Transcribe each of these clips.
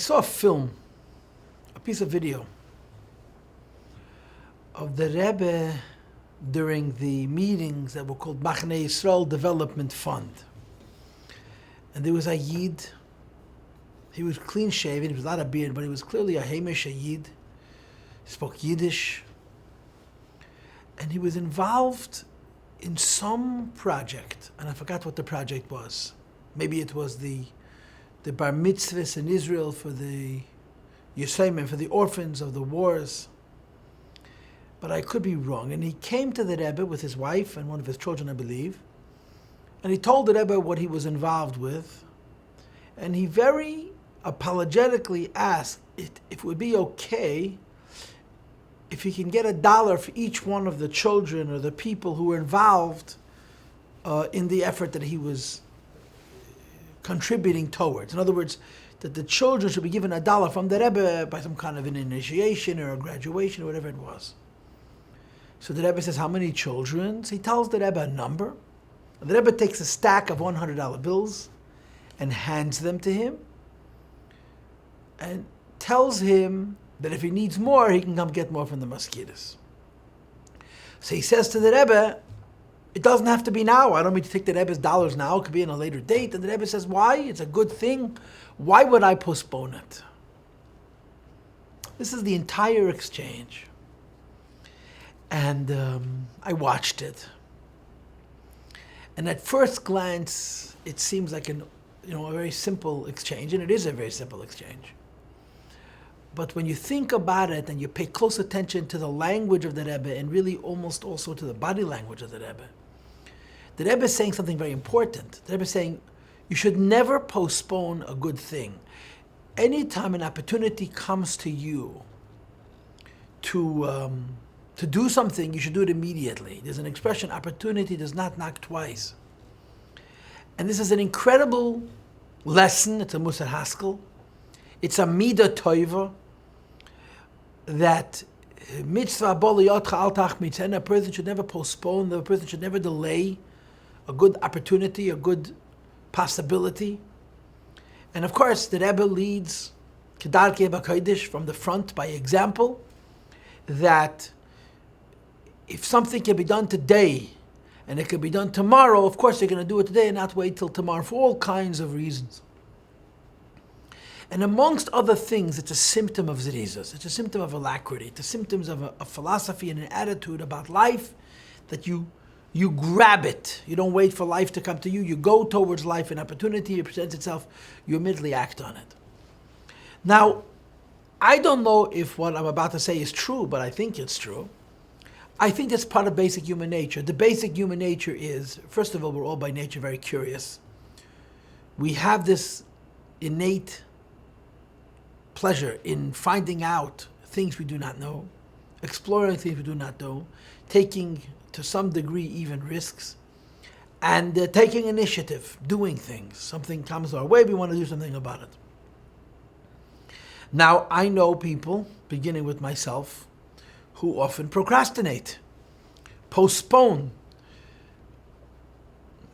saw a film, a piece of video of the Rebbe during the meetings that were called Machnei Yisrael Development Fund. And there was a Yid. He was clean shaven, he was without a beard, but he was clearly a Hamish, a Yid. He spoke Yiddish. And he was involved in some project, and I forgot what the project was. Maybe it was the bar mitzvahs in Israel for the Yossi, for the orphans of the wars. But I could be wrong. And he came to the Rebbe with his wife and one of his children, I believe. And he told the Rebbe what he was involved with. And he very apologetically asked if it would be okay if he can get $1 for each one of the children or the people who were involved in the effort that he was contributing towards. In other words, that the children should be given $1 from the Rebbe by some kind of an initiation or a graduation or whatever it was. So the Rebbe says, how many children? So he tells the Rebbe a number. And the Rebbe takes a stack of $100 bills and hands them to him and tells him that if he needs more, he can come get more from the mosquitoes. So he says to the Rebbe, it doesn't have to be now. I don't mean to take the Rebbe's dollars now. It could be in a later date. And the Rebbe says, why? It's a good thing. Why would I postpone it? This is the entire exchange. And I watched it. And at first glance, it seems like a very simple exchange, and it is a very simple exchange. But when you think about it and you pay close attention to the language of the Rebbe and really almost also to the body language of the Rebbe is saying something very important. The Rebbe is saying you should never postpone a good thing. Anytime an opportunity comes to you to do something, you should do it immediately. There's an expression, opportunity does not knock twice. And this is an incredible lesson. It's a Musar Haskel. It's a Midah Toiva that mitzvah boliyotcha al tach mitzvah, a person should never postpone, the person should never delay a good opportunity, a good possibility. And of course, the Rebbe leads Kedarkei B'Kodesh from the front by example, that if something can be done today and it can be done tomorrow, of course you're going to do it today and not wait till tomorrow for all kinds of reasons. And amongst other things, it's a symptom of zrizas. It's a symptom of alacrity. It's a symptom of a philosophy and an attitude about life that you grab it. You don't wait for life to come to you. You go towards life. An opportunity presents itself. You immediately act on it. Now, I don't know if what I'm about to say is true, but I think it's true. I think that's part of basic human nature. The basic human nature is, first of all, we're all by nature very curious. We have this innate pleasure in finding out things we do not know, exploring things we do not know, taking to some degree even risks, and taking initiative, doing things. Something comes our way, we want to do something about it. Now, I know people, beginning with myself, who often procrastinate, postpone,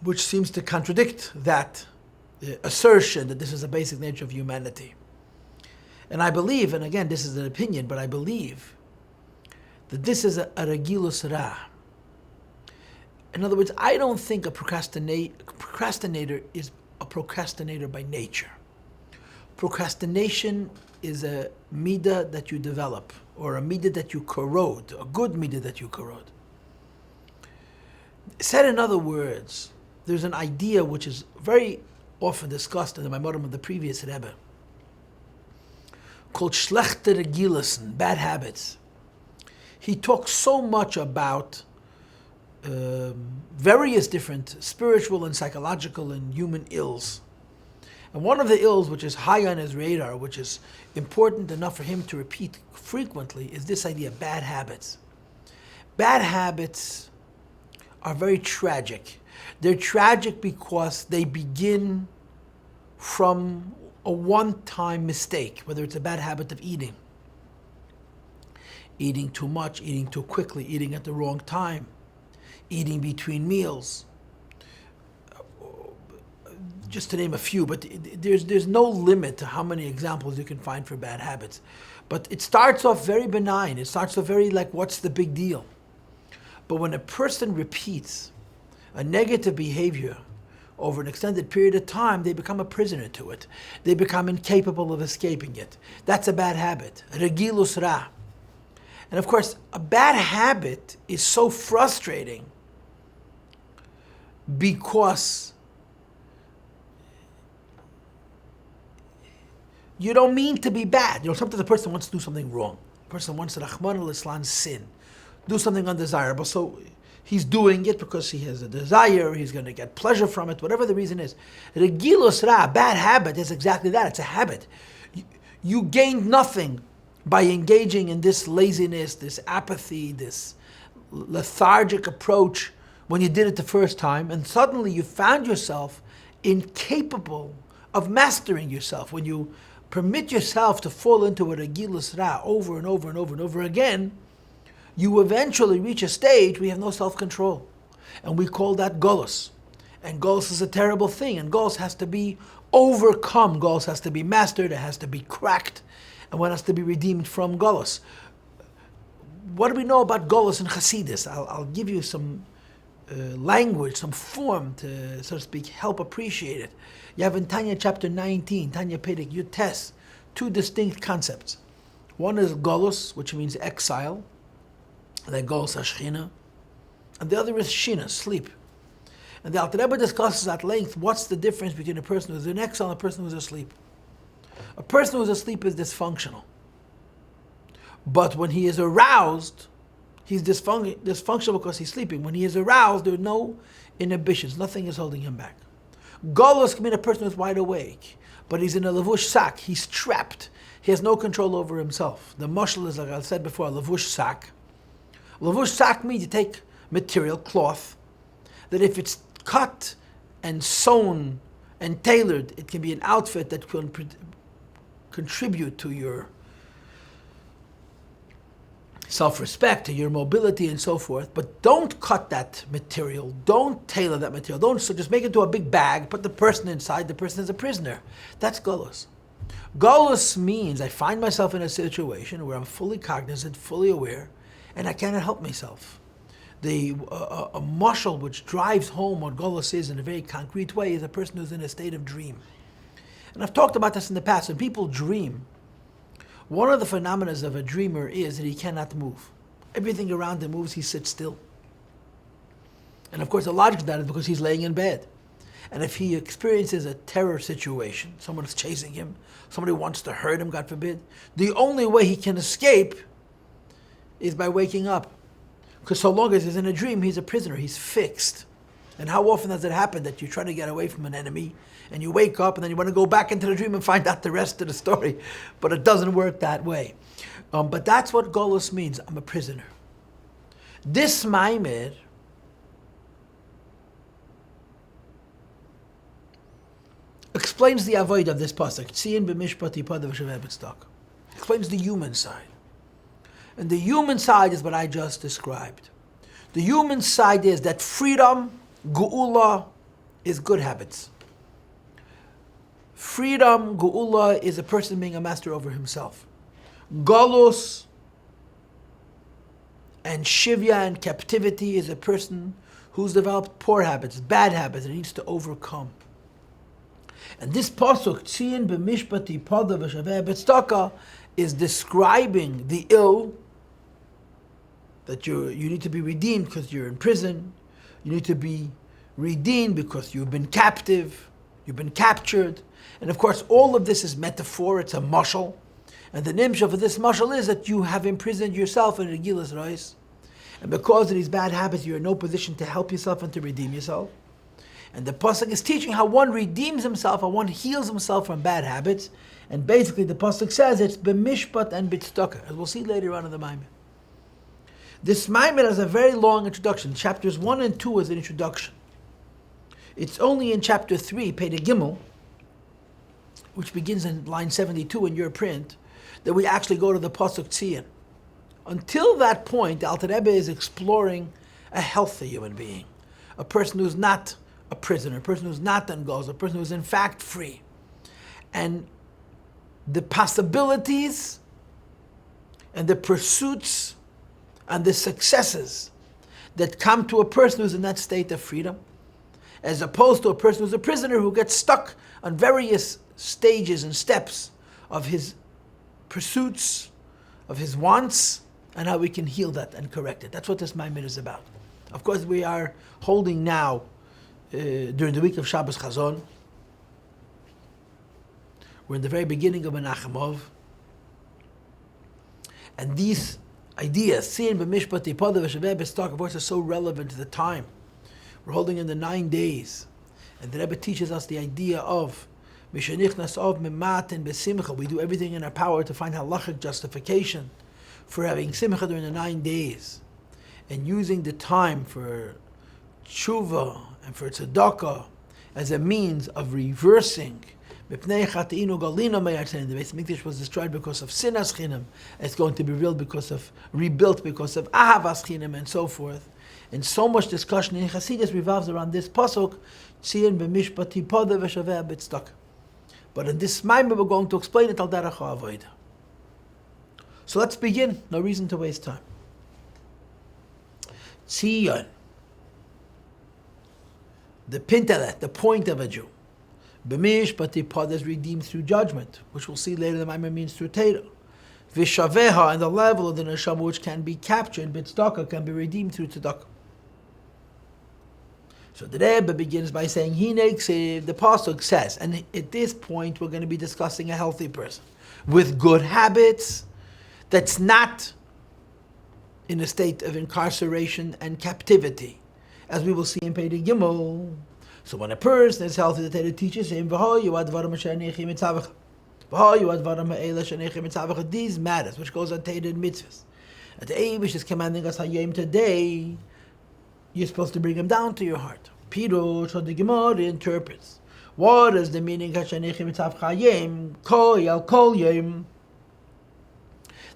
which seems to contradict that assertion that this is the basic nature of humanity. And I believe, and again, this is an opinion, but I believe that this is a regilus ra. In other words, I don't think a procrastinator is a procrastinator by nature. Procrastination is a midah that you develop, or a midah that you corrode, a good midah that you corrode. Said in other words, there's an idea which is very often discussed in the Maamar of the previous Rebbe, called schlechte regilusen, bad habits. He talks so much about various different spiritual and psychological and human ills. And one of the ills which is high on his radar, which is important enough for him to repeat frequently, is this idea of bad habits. Bad habits are very tragic. They're tragic because they begin from a one-time mistake, whether it's a bad habit of eating too much, eating too quickly, eating at the wrong time, eating between meals. just to name a few, but there's no limit to how many examples you can find for bad habits. But it starts off very benign. It starts off very like, what's the big deal? But when a person repeats a negative behavior over an extended period of time, they become a prisoner to it. They become incapable of escaping it. That's a bad habit. Regilus ra. And of course, a bad habit is so frustrating because you don't mean to be bad. Sometimes a person wants to do something wrong. A person wants to, Rahman al-Islam, sin. Do something undesirable. So he's doing it because he has a desire, he's going to get pleasure from it, whatever the reason is. Regilus ra, bad habit, is exactly that. It's a habit. You gained nothing by engaging in this laziness, this apathy, this lethargic approach when you did it the first time, and suddenly you found yourself incapable of mastering yourself. When you permit yourself to fall into a regilus ra over and over and over and over again, you eventually reach a stage where you have no self-control. And we call that golus. And golus is a terrible thing, and golus has to be overcome. Golus has to be mastered, it has to be cracked, and one has to be redeemed from golus. What do we know about golus and Chassidus? I'll give you some language, some form to, so to speak, help appreciate it. You have in Tanya chapter 19, Tanya Perek Yud Tes, two distinct concepts. One is golus, which means exile, like golus hashchina, and the other is shina, sleep. And the Alter Rebbe discusses at length what's the difference between a person who's in exile and a person who's asleep. A person who's asleep is dysfunctional. But when he is aroused, he's dysfunctional because he's sleeping. When he is aroused, there are no inhibitions. Nothing is holding him back. Golus can mean a person who's wide awake, but he's in a lavush sack. He's trapped. He has no control over himself. The mashal is, like I said before, a lavush sack. Lavush sack means you take material, cloth, that if it's cut and sewn and tailored, it can be an outfit that can contribute to your self-respect, to your mobility and so forth. But don't cut that material, don't tailor that material, don't so just make it into a big bag, put the person inside, the person is a prisoner. That's golus. Golus means I find myself in a situation where I'm fully cognizant, fully aware, and I cannot help myself. A mashal which drives home what golus is in a very concrete way is a person who's in a state of dream. And I've talked about this in the past. When people dream, one of the phenomena of a dreamer is that he cannot move. Everything around him moves, he sits still. And of course the logic of that is because he's laying in bed. And if he experiences a terror situation, someone is chasing him, somebody wants to hurt him, God forbid, the only way he can escape is by waking up. Because so long as he's in a dream, he's a prisoner, he's fixed. And how often does it happen that you try to get away from an enemy and you wake up and then you want to go back into the dream and find out the rest of the story? But it doesn't work that way. But that's what golus means. I'm a prisoner. This Maamar explains the avoid of this pasuk. Tzion Bemishpot Tipadeh. Explains the human side. And the human side is what I just described. The human side is that freedom, geula, is good habits. Freedom, geula, is a person being a master over himself. Golus and shivya and captivity is a person who's developed poor habits, bad habits, and needs to overcome. And this pasuk, Tzion Bemishpot Tipadeh, is describing the ill, that you need to be redeemed because you're in prison. You need to be redeemed because you've been captive, you've been captured. And of course, all of this is metaphor, it's a mashal. And the nimshal for this mashal is that you have imprisoned yourself in regilus rois. And because of these bad habits, you're in no position to help yourself and to redeem yourself. And the pasuk is teaching how one redeems himself, how one heals himself from bad habits. And basically the pasuk says it's bemishpat and bitzdaka, as we'll see later on in the Maamar. This Maamar has a very long introduction. Chapters 1 and 2 is an introduction. It's only in chapter 3, Perek Gimel, which begins in line 72 in your print, that we actually go to the pasuk Tzion. Until that point, the Alter Rebbe is exploring a healthy human being, a person who's not a prisoner, a person who's not done goals, a person who's in fact free. And the possibilities and the pursuits and the successes that come to a person who's in that state of freedom, as opposed to a person who's a prisoner who gets stuck on various stages and steps of his pursuits, of his wants, and how we can heal that and correct it. That's what this Maamar is about. Of course, we are holding now, during the week of Shabbos Chazon, we're in the very beginning of Menachemov, and these ideas, Tzion Bemishpot Tipadeh v'Shaveh B'Stak, of course, are so relevant to the time. We're holding in the 9 days, and the Rebbe teaches us the idea of Mishanichnas of Mimatin B'Simcha. We do everything in our power to find halachic justification for having simcha during the 9 days, and using the time for tshuva and for tzedakah as a means of reversing. The Beis Hamikdash was destroyed because of sinas chinam. It's going to be rebuilt because of ahavas chinam, and so forth. And so much discussion in Chassidus revolves around this pasuk, Tzion Bemishpot Tipadeh v'Shaveh B'Stak. But in this Maamar we're going to explain it al derech ha'avodah. So let's begin. No reason to waste time. Tzion, the pintelet, the point of a Jew. Bemishpot Tipadeh is redeemed through judgment, which we'll see later the Maamar means through Torah. V'shaveha, and the level of the neshama which can be captured, b'tzedakah, can be redeemed through tzedakah. So the Rebbe begins by saying, the pasuk says, and at this point we're going to be discussing a healthy person with good habits, that's not in a state of incarceration and captivity, as we will see in Perek Gimel. So when a person is healthy, the Torah teaches him, these matters, which goes on Torah and mitzvahs. And the Eibush is commanding us Hayom today, you're supposed to bring him down to your heart. Pirush, or the Gemara interprets. What is the meaning of Kol Yom?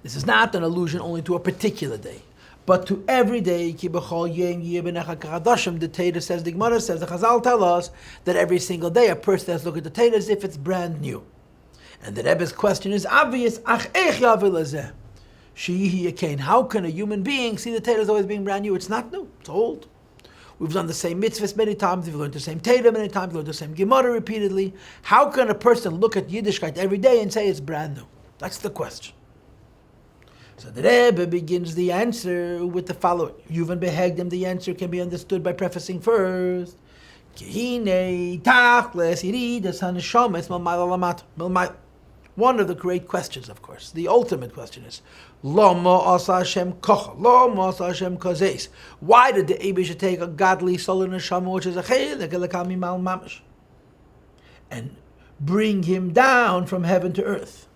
This is not an allusion only to a particular day, but to every day. The Torah says, the Gemara says, the Chazal tell us that every single day a person has to look at the Torah as if it's brand new. And the Rebbe's question is obvious. How can a human being see the Torah as always being brand new? It's not new, it's old. We've done the same mitzvahs many times, we've learned the same Torah many times, we've learned the same Gemara repeatedly. How can a person look at Yiddishkeit every day and say it's brand new? That's the question. So the Rebbe begins the answer with the following. Yuvan behegdim, the answer can be understood by prefacing first. One of the great questions, of course, the ultimate question is, why did the Eibush take a godly soul and neshama, which is a chelik, and bring him down from heaven to earth?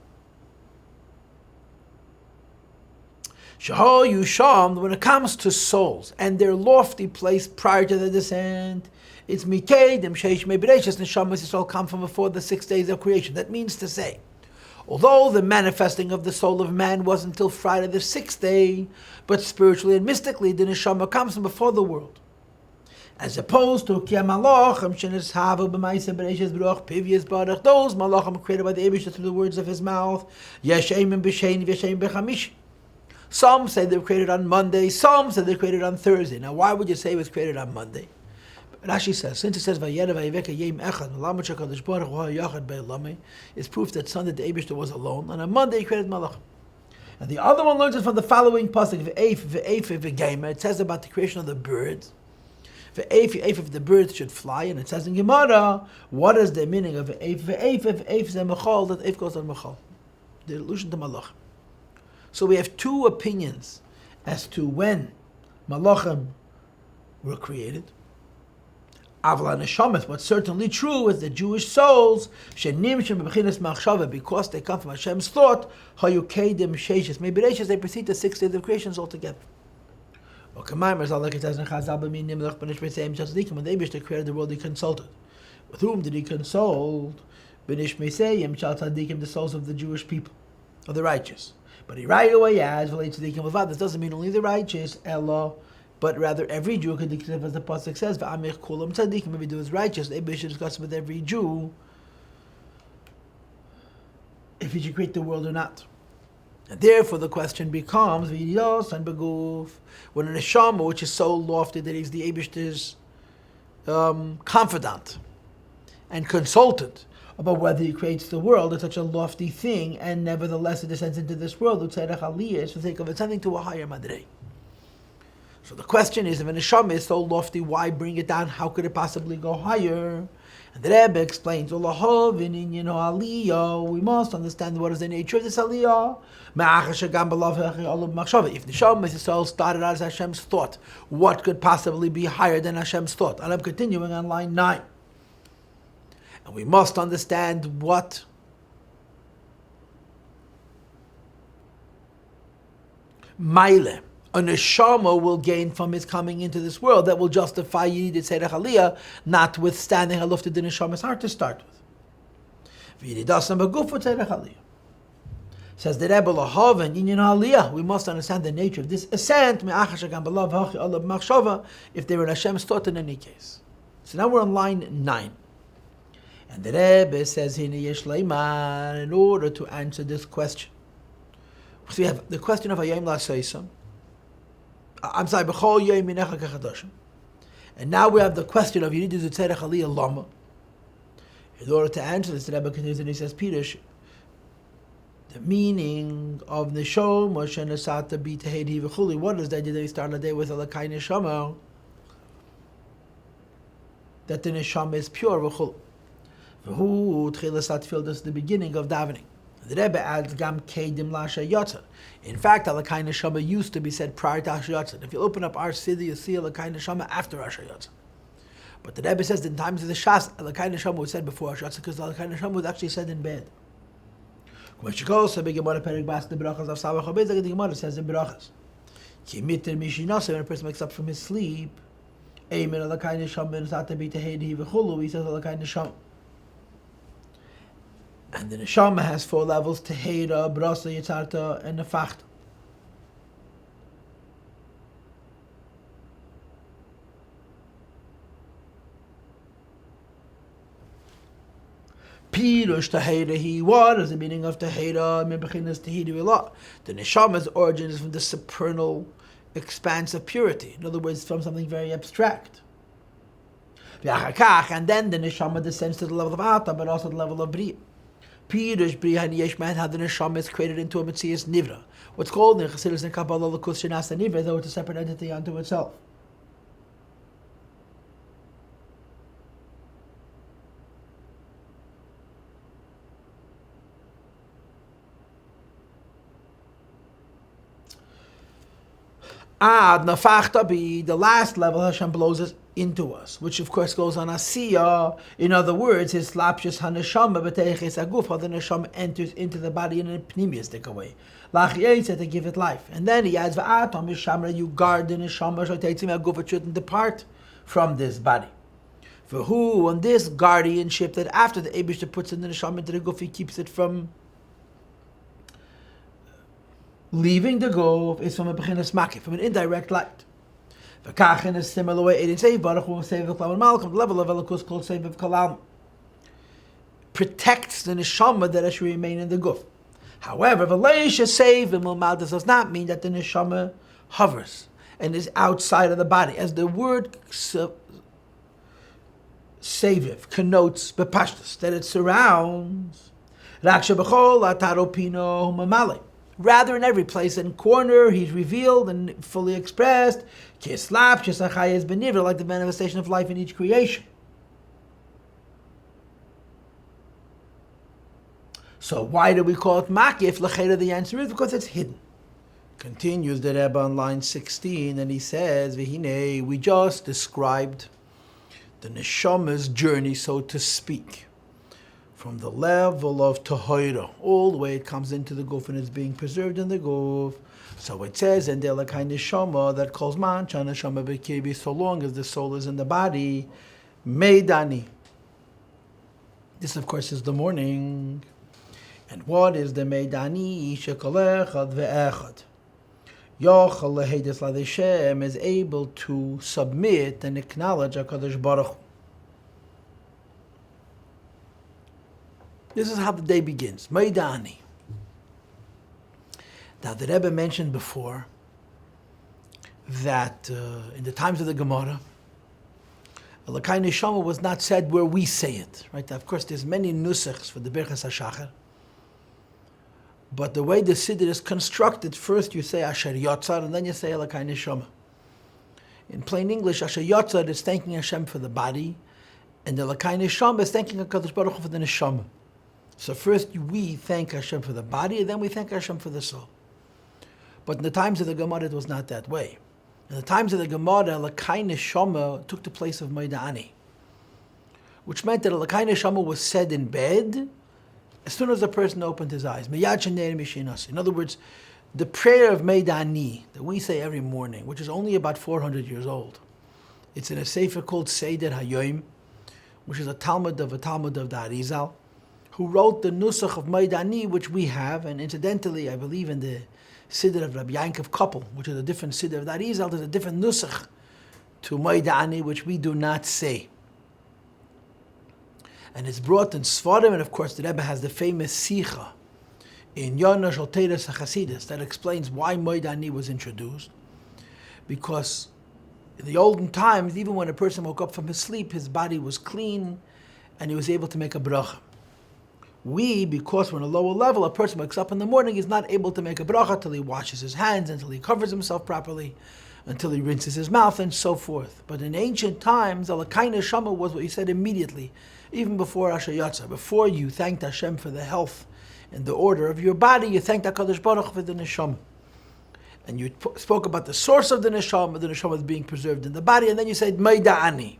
When it comes to souls and their lofty place prior to the descent, it's mikedim sheish mebereishas neshamas Yisrael come from before the 6 days of creation. That means to say, although the manifesting of the soul of man was until Friday the 6th day, but spiritually and mystically the neshama comes from before the world. As opposed to those malachim created by the Eibush through the words of his mouth. Some say they were created on Monday, some say they were created on Thursday. Now why would you say it was created on Monday? Rashi says, since it says it's proof that Sunday the Eibush was alone, and on Monday he created Malachim. And the other one learns it from the following pasuk, it says about the creation of the birds. If the birds should fly, and it says in Gemara, what is the meaning of if zemachal, that if goes on machal? The allusion to Malachim. So we have two opinions as to when Malachim were created. Avla neshamas, what's certainly true is the Jewish souls, because they come from Hashem's thought, maybe they precede the 6 days of creations altogether. When the Eibush created the world, he consulted. With whom did he consult? The souls of the Jewish people, of the righteous. But he right away adds, this doesn't mean only the righteous, but but rather every Jew could declare, as the pasuk says, "V'amich kulam tzaddikim." Every Jew is righteous. Maybe should discuss with every Jew if he should create the world or not. And therefore, the question becomes: when an neshama, which is so lofty that he's the Eibishter's confidant and consultant about whether he creates the world, it's such a lofty thing, and nevertheless it descends into this world, for the sake of ascending to a higher madrei. So the question is, if a neshama is so lofty, why bring it down? How could it possibly go higher? And the Rebbe explains, we must understand what is the nature of this aliyah. If neshama Yisrael started out as Hashem's thought, what could possibly be higher than Hashem's thought? And I'm continuing on line 9. And we must understand what Maile, a neshama, will gain from his coming into this world that will justify Yidid Tzedek Aliyah, notwithstanding how lofty the neshama's heart to start with. Says the Rebbe Lahav and Inyan Aliyah, we must understand the nature of this ascent, if they were in Hashem's thought in any case. So now we're on line 9. And the Rebbe says in order to answer this question. So we have the question of Hayom La'asosam. I'm sorry, B'chol Yom Minecha Kechadoshim. And now we have the question of Yidid Tzedek Aliyah Lama. In order to answer this, the Rebbe continues and he says, Pirush, the meaning of Neshama Shenesata B'Tehedi V'chuli. What is that? Did they start the day with Alakai Neshama? That the Neshama is pure V'chuli. V'hu Tchilas Atfil, this is the beginning of davening. The Rebbe adds Gam Kedim Lasha Yotza. In fact, Alakai Neshama used to be said prior to Asher Yotza. If you open up our Siddur, you see Alakai Neshama after Asher Yotza. But the Rebbe says that in times of the Shas, Alakai Neshama was said before Asher Yotza because Alakai Neshama was actually said in bed. When she goes, so big Gemara Perik Bas the Berachas of Sabach Obez, the Gemara says in Berachas, Ki mitter mishinase, when a person wakes up from his sleep, Eimen Alakai Neshama Nesata B'Tehedi V'chulu, he says Alakai Neshama. And the neshama has 4 levels: Tehera, Brasa, Yitzarta, and Nefachta. Pirush Tehera, what is the meaning of Tehera? The neshama's origin is from the supernal expanse of purity. In other words, from something very abstract. And then the neshama descends to the level of Ata, but also the level of Bria. Pirush Bria Yesh Man, how the neshama is created into a Metzias Nivra. What's called in Chassidishe and Kabbalah Lakus Shenasa Nivra, though it's a separate entity unto itself. Nafachta be the last level Hashem blows us into us, which of course goes on Asiya. In other words, his slapshus haneshama b'teiches aguf, how the neshama enters into the body in a pneumistic way. Lachiyetze, to give it life. And then he adds va'atom mishamra, you guard the neshama shotetzim aguf, it shouldn't depart from this body. For who on this guardianship that after the Eibishter puts in the neshama into the guf, he keeps it from leaving the guf, is from a beginner's makif, from an indirect light. V'kach in a similar way, it is a baruch hu save of Kalam Malcham, the level of Elikus called save of Kalam, protects the neshama that it should remain in the guf. However, v'leisha save v'mulmad does not mean that the neshama hovers and is outside of the body, as the word saviv connotes bepashtus, that it surrounds. Raksha b'chol ataropino mamale. Rather, in every place and corner, he's revealed and fully expressed. Kislap, Chisachayes Benivra, like the manifestation of life in each creation. So, why do we call it Makif? L'chera, the answer is because it's hidden. Continues the Rebbe on line 16, and he says, V'hinei, we just described the neshama's journey, so to speak, from the level of Tahira, all the way it comes into the guf and is being preserved in the guf. So it says, and they're like neshama that calls man, neshama bekibi, so long as the soul is in the body, meidani. This, of course, is the morning. And what is the meidani? Shekalechad ve'echad. Yochel lehedes ladeshem is able to submit and acknowledge HaKadosh Baruch Hu. This is how the day begins. Maidani. Now the Rebbe mentioned before that in the times of the Gemara, Elokai Neshama was not said where we say it. Right? Of course, there's many nusachs for the Birchas HaShachar. But the way the Siddur is constructed, first you say Asher Yotzar, and then you say Elokai Neshama. In plain English, Asher Yotzar is thanking Hashem for the body, and Elokai Neshama is thanking HaKadosh Baruch Hu for the Neshama. So first we thank Hashem for the body, and then we thank Hashem for the soul. But in the times of the Gemara, it was not that way. In the times of the Gemara, Elokai Neshama took the place of Maidani, which meant that Elokai Neshama was said in bed as soon as the person opened his eyes. In other words, the prayer of Maidani that we say every morning, which is only about 400 years old, it's in a sefer called Seder Hayoim, which is a Talmud of the Arizal, who wrote the Nusach of Maidani, which we have, and incidentally, I believe in the Siddur of Rabbi Yankov Koppel, which is a different Siddur of the Arizal, there's a different Nusach to Maidani, which we do not say. And it's brought in Sfarim, and of course the Rebbe has the famous Sicha in Yonah Shel Teres HaChassidus that explains why Maidani was introduced. Because in the olden times, even when a person woke up from his sleep, his body was clean, and he was able to make a bracha. We, because we're on a lower level, a person wakes up in the morning, he's not able to make a bracha until he washes his hands, until he covers himself properly, until he rinses his mouth, and so forth. But in ancient times, Elokai Neshama was what you said immediately, even before Asher Yatzar. Before you thanked Hashem for the health and the order of your body, you thanked HaKadosh Baruch Hu for the Neshama. And you spoke about the source of the Neshama is being preserved in the body, and then you said, Maida'ani.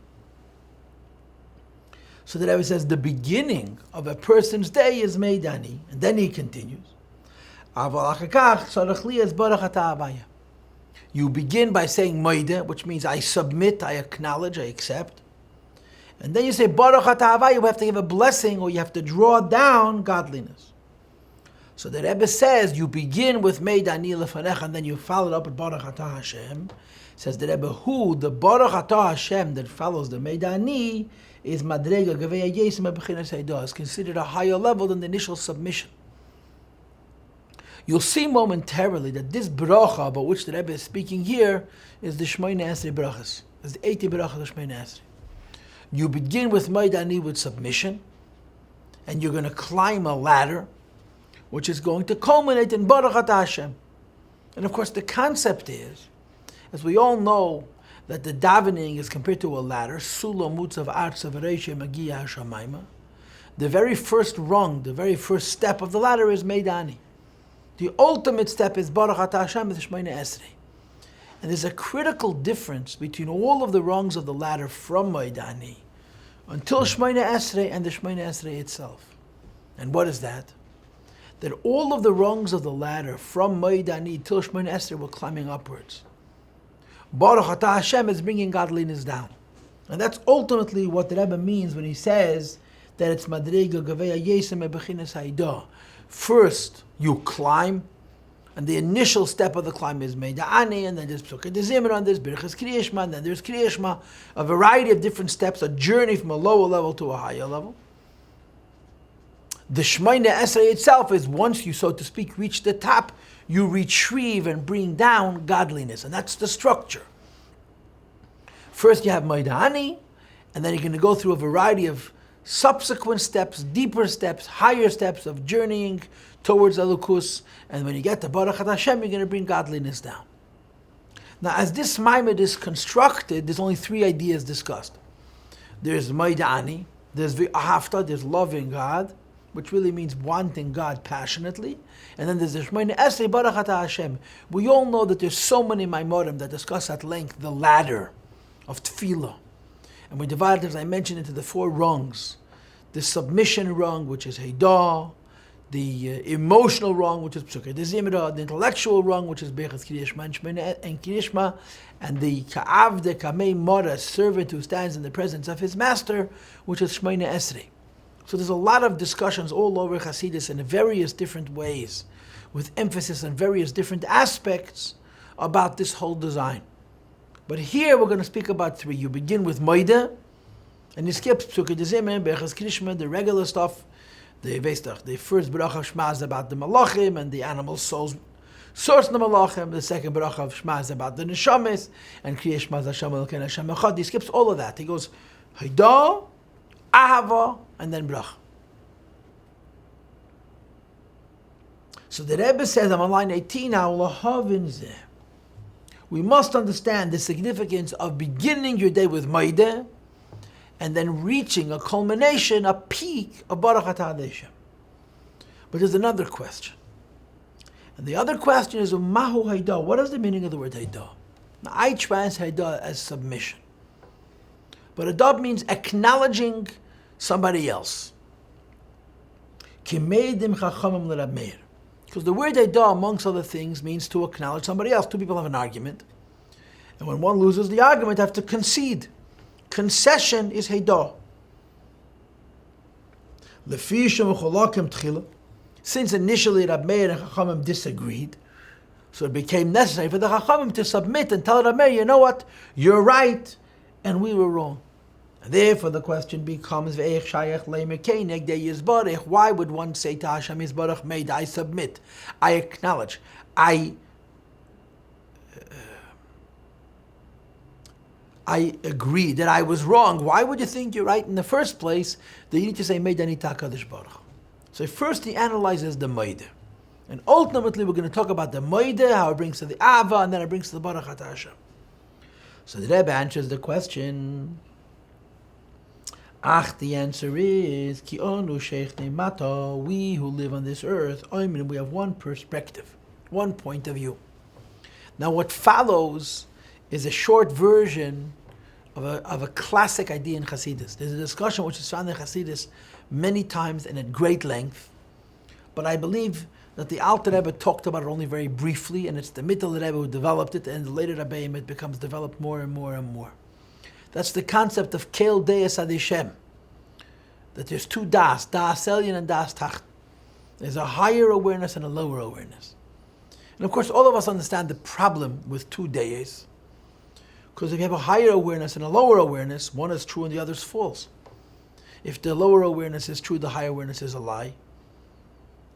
So the Rebbe says the beginning of a person's day is Maidani, and then he continues. You begin by saying Maida, which means I submit, I acknowledge, I accept. And then you say Baruch Atah Havaya, you have to give a blessing, or you have to draw down godliness. So the Rebbe says you begin with Maidani Lefanecha, and then you follow it up with Baruch Atah Hashem. Says the Rebbe, the Baruch Atah Hashem that follows the Maidani is Madrega Gavei Yesim Bechinas Haidah, is considered a higher level than the initial submission. You'll see momentarily that this bracha about which the Rebbe is speaking here is the Shmoyne Esrei brachas, is the 80 brachas of Shmoyne Esrei. You begin with Maidani with submission, and you're going to climb a ladder, which is going to culminate in Baruch Atah Hashem. And of course, the concept is, as we all know, that the davening is compared to a ladder. Sulam mutzav artzav reisha magia hashamayma. The very first rung, the very first step of the ladder is Maidani. The ultimate step is Baruch Atah Hashem with Shmoyne Esrei. And there's a critical difference between all of the rungs of the ladder from Maidani until Shmoyne Esrei and the Shmoyne Esrei itself. And what is that? That all of the rungs of the ladder from Maidani till Shmoyne Esrei were climbing upwards. Baruch Atah Hashem is bringing godliness down. And that's ultimately what the Rebbe means when he says that it's Madrega Gaveya Yesem Bechinas Haidah. First, you climb, and the initial step of the climb is Meida'ani, and then there's Psukei Dezimra, and there's Birchas Kriyas Shema, and then there's Kriyas Shema, a variety of different steps, a journey from a lower level to a higher level. The Shmoyne Esrei itself is once you, so to speak, reach the top, you retrieve and bring down godliness, and that's the structure. First you have Maidani, and then you're going to go through a variety of subsequent steps, deeper steps, higher steps of journeying towards Elokus, and when you get to Baruch Atah Hashem, you're going to bring godliness down. Now, as this Maimed is constructed, there's only three ideas discussed. There's Maidani, there's V'ahavta, there's loving God, which really means wanting God passionately. And then there's the Shmoyne Esrei Baruch Atah Hashem. We all know that there's so many Maimorim that discuss at length the ladder of Tefillah. And we divide it, as I mentioned, into the four rungs. The submission rung, which is Heidah, the emotional rung, which is Psukei Dezimra, the intellectual rung, which is Birchas Kriyas Shema and Kriyas Shema, and the Ka'avde Kamei Mora, servant who stands in the presence of his master, which is Shmoyne Esrei. So there's a lot of discussions all over Chassidus in various different ways, with emphasis on various different aspects about this whole design. But here we're going to speak about three. You begin with Moide, and you skip Psukei D'Zimmer, Berachas Krishma, the regular stuff. The first Beracha of Shema is about the Malachim and the animal souls source the Malachim. The second Beracha of Shema is about the Neshamis and Kriyas Shema Hashem Elokeinu Hashem Echad. He skips all of that. He goes Haidah, Ahava, and then Bracha. So the Rebbe says, I'm on line 18 now, Lahavin Zeh. We must understand the significance of beginning your day with Maideh and then reaching a culmination, a peak of Baruch Atah Hashem. But there's another question. And the other question is, Mahu Haidah? What is the meaning of the word Haidah? Now, I translate Haidah as submission. But Haidah means acknowledging somebody else. Kimeidim Chachamim L'Rab Meir. Because the word Haidah, amongst other things, means to acknowledge somebody else. Two people have an argument. And when one loses the argument, they have to concede. Concession is Haidah. Since initially Rab Meir and Chachamim disagreed, so it became necessary for the Chachamim to submit and tell Rab Meir, you know what, you're right, and we were wrong. And therefore the question becomes, why would one say to Hashem Yisbarach Meid, I submit, I acknowledge, I agree that I was wrong. Why would you think you're right in the first place? That you need to say Meidani Takadish Baruch. So first he analyzes the Maideh. And ultimately we're going to talk about the Maideh, how it brings to the Ava, and then it brings to the Baruch Atah Hashem. So the Rebbe answers the question. The answer is, Ki onu sheichne mata, we who live on this earth, we have one perspective, one point of view. Now what follows is a short version of a classic idea in Chassidus. There's a discussion which is found in Chassidus many times and at great length, but I believe that the Alter Rebbe talked about it only very briefly, and it's the Mittel Rebbe who developed it, and later Rabbeim it becomes developed more and more and more. That's the concept of Kel Deis Ad Hashem, that there's two Das Elyon and Das Tacht. There's a higher awareness and a lower awareness. And of course all of us understand the problem with two Deis, because if you have a higher awareness and a lower awareness, one is true and the other is false. If the lower awareness is true, the higher awareness is a lie.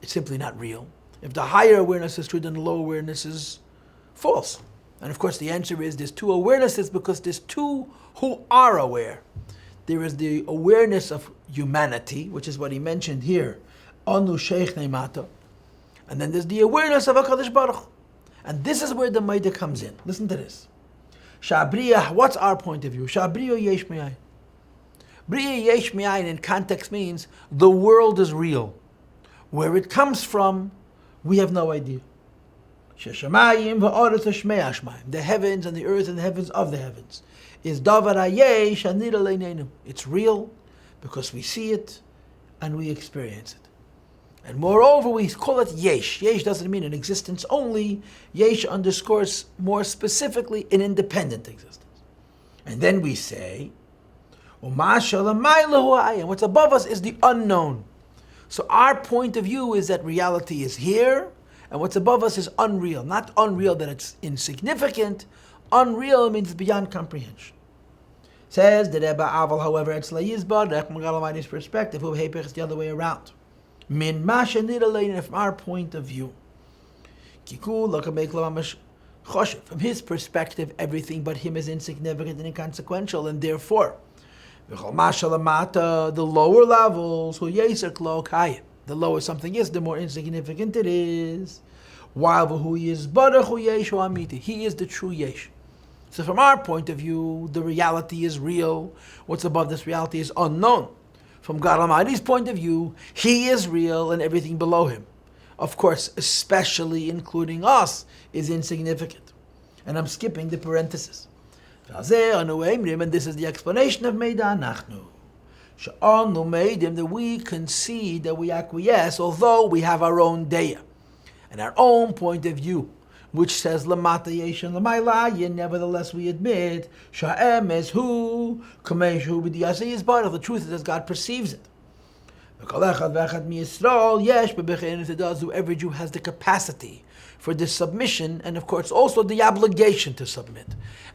It's simply not real. If the higher awareness is true, then the lower awareness is false. And of course the answer is there's two awarenesses because there's two who are aware. There is the awareness of humanity, which is what he mentioned here, Anu Sheikh Neimata. And then there's the awareness of HaKadosh Baruch. And this is where the Maideh comes in. Listen to this. Shabriya, what's our point of view? Shabriya yesh me'ayin. Briya yesh me'ayin in context means the world is real. Where it comes from, we have no idea. Sheshamayim va'aretz hashmei hashmayim. The heavens and the earth and the heavens of the heavens. Is davar hayesh anir aleinenu. It's real because we see it and we experience it. And moreover, we call it yesh. Yesh doesn't mean an existence only. Yesh underscores more specifically an independent existence. And then we say, and what's above us is the unknown. So our point of view is that reality is here, and what's above us is unreal. Not unreal that it's insignificant. Unreal means beyond comprehension. Says the Rebbe Aval, however, it's Yizbarach perspective, who is the other way around. Min masha from our point of view. From his perspective, everything but him is insignificant and inconsequential, and therefore, the lower levels, the lower something is, the more insignificant it is. While he is the true yesh. So from our point of view, the reality is real. What's above this reality is unknown. From God Almighty's point of view, He is real and everything below Him, of course, especially including us, is insignificant. And I'm skipping the parenthesis. And this is the explanation of Meida Nachnu. That we concede, that we acquiesce, although we have our own deya and our own point of view, which says Lamata Yesh and Lamayla, nevertheless we admit Sha'em is who, Kameshu B'diyasa is part of the truth is as God perceives it. Yes, but every Jew has the capacity for this submission, and of course also the obligation to submit.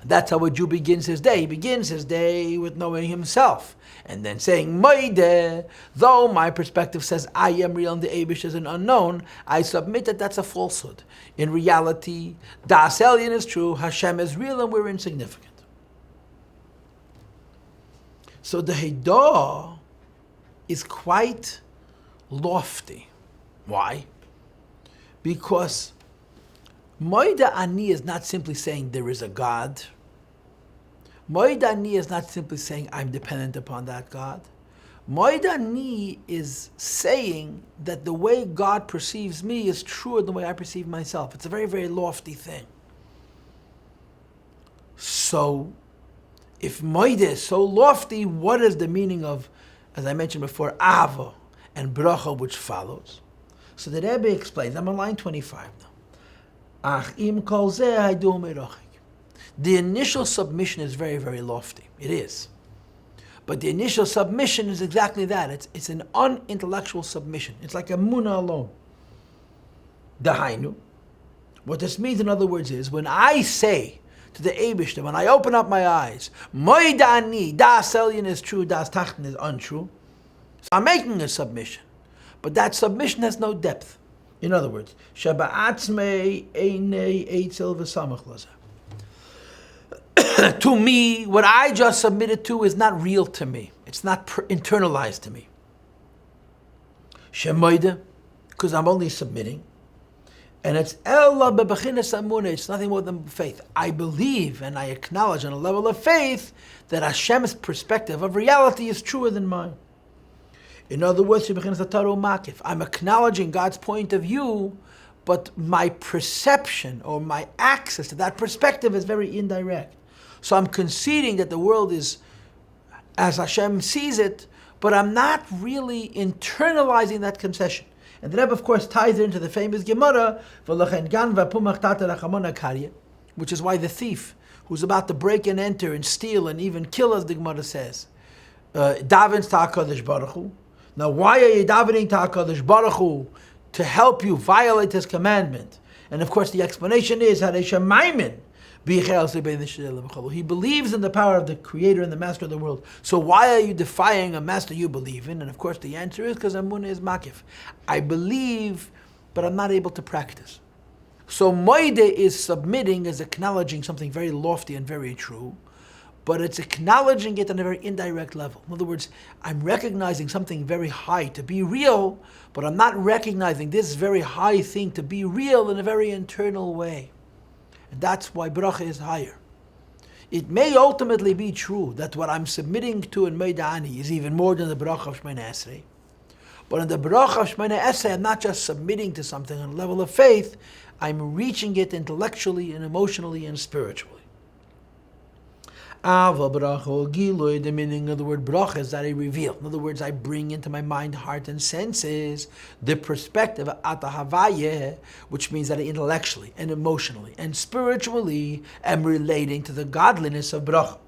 And that's how a Jew begins his day. He begins his day with knowing himself, and then saying, Moide, though my perspective says I am real and the Eibush is an unknown, I submit that that's a falsehood. In reality, Das Elyon is true, Hashem is real, and we're insignificant. So the Heidah is quite lofty. Why? Because Moida Ani is not simply saying there is a God. Moida Ani is not simply saying I'm dependent upon that God. Moida Ani is saying that the way God perceives me is truer than the way I perceive myself. It's a very, very lofty thing. So, if Moida is so lofty, what is the meaning of, as I mentioned before, Ava and Bracha, which follows? So the Rebbe explains, I'm on line 25 now. The initial submission is very, very lofty. It is. But the initial submission is exactly that. It's an unintellectual submission. It's like a muna alone. Dahainu. What this means, in other words, is when I say to the Eibishter, when I open up my eyes, Moidani, Das Elyon is true, Das Tachten is untrue. So I'm making a submission. But that submission has no depth. In other words, Shaba'atzmei einei eitzel v'samach laza. To me, what I just submitted to is not real to me. It's not internalized to me. Shemoide, because I'm only submitting. And it's ella bebechinas amunah. It's nothing more than faith. I believe and I acknowledge on a level of faith that Hashem's perspective of reality is truer than mine. In other words, I'm acknowledging God's point of view, but my perception or my access to that perspective is very indirect. So I'm conceding that the world is as Hashem sees it, but I'm not really internalizing that concession. And the Rebbe, of course, ties it into the famous Gemara, which is why the thief who's about to break and enter and steal and even kill, as the Gemara says, davens to HaKadosh Baruch Hu. Now, why are you davening to HaKadosh Baruch Hu? To help you violate His commandment. And of course, the explanation is he believes in the power of the Creator and the Master of the world. So why are you defying a Master you believe in? And of course, the answer is because Amunah is makif. I believe, but I'm not able to practice. So Moide is submitting, is acknowledging something very lofty and very true, but it's acknowledging it on a very indirect level. In other words, I'm recognizing something very high to be real, but I'm not recognizing this very high thing to be real in a very internal way. And that's why bracha is higher. It may ultimately be true that what I'm submitting to in Meidani is even more than the bracha of Shemona Esrei. But in the bracha of Shemona Esrei, I'm not just submitting to something on a level of faith, I'm reaching it intellectually and emotionally and spiritually. Ava bracha gilui, the meaning of the word bracha is that I reveal. In other words, I bring into my mind, heart, and senses the perspective of atahavaye, which means that I intellectually and emotionally and spiritually am relating to the godliness of bracha.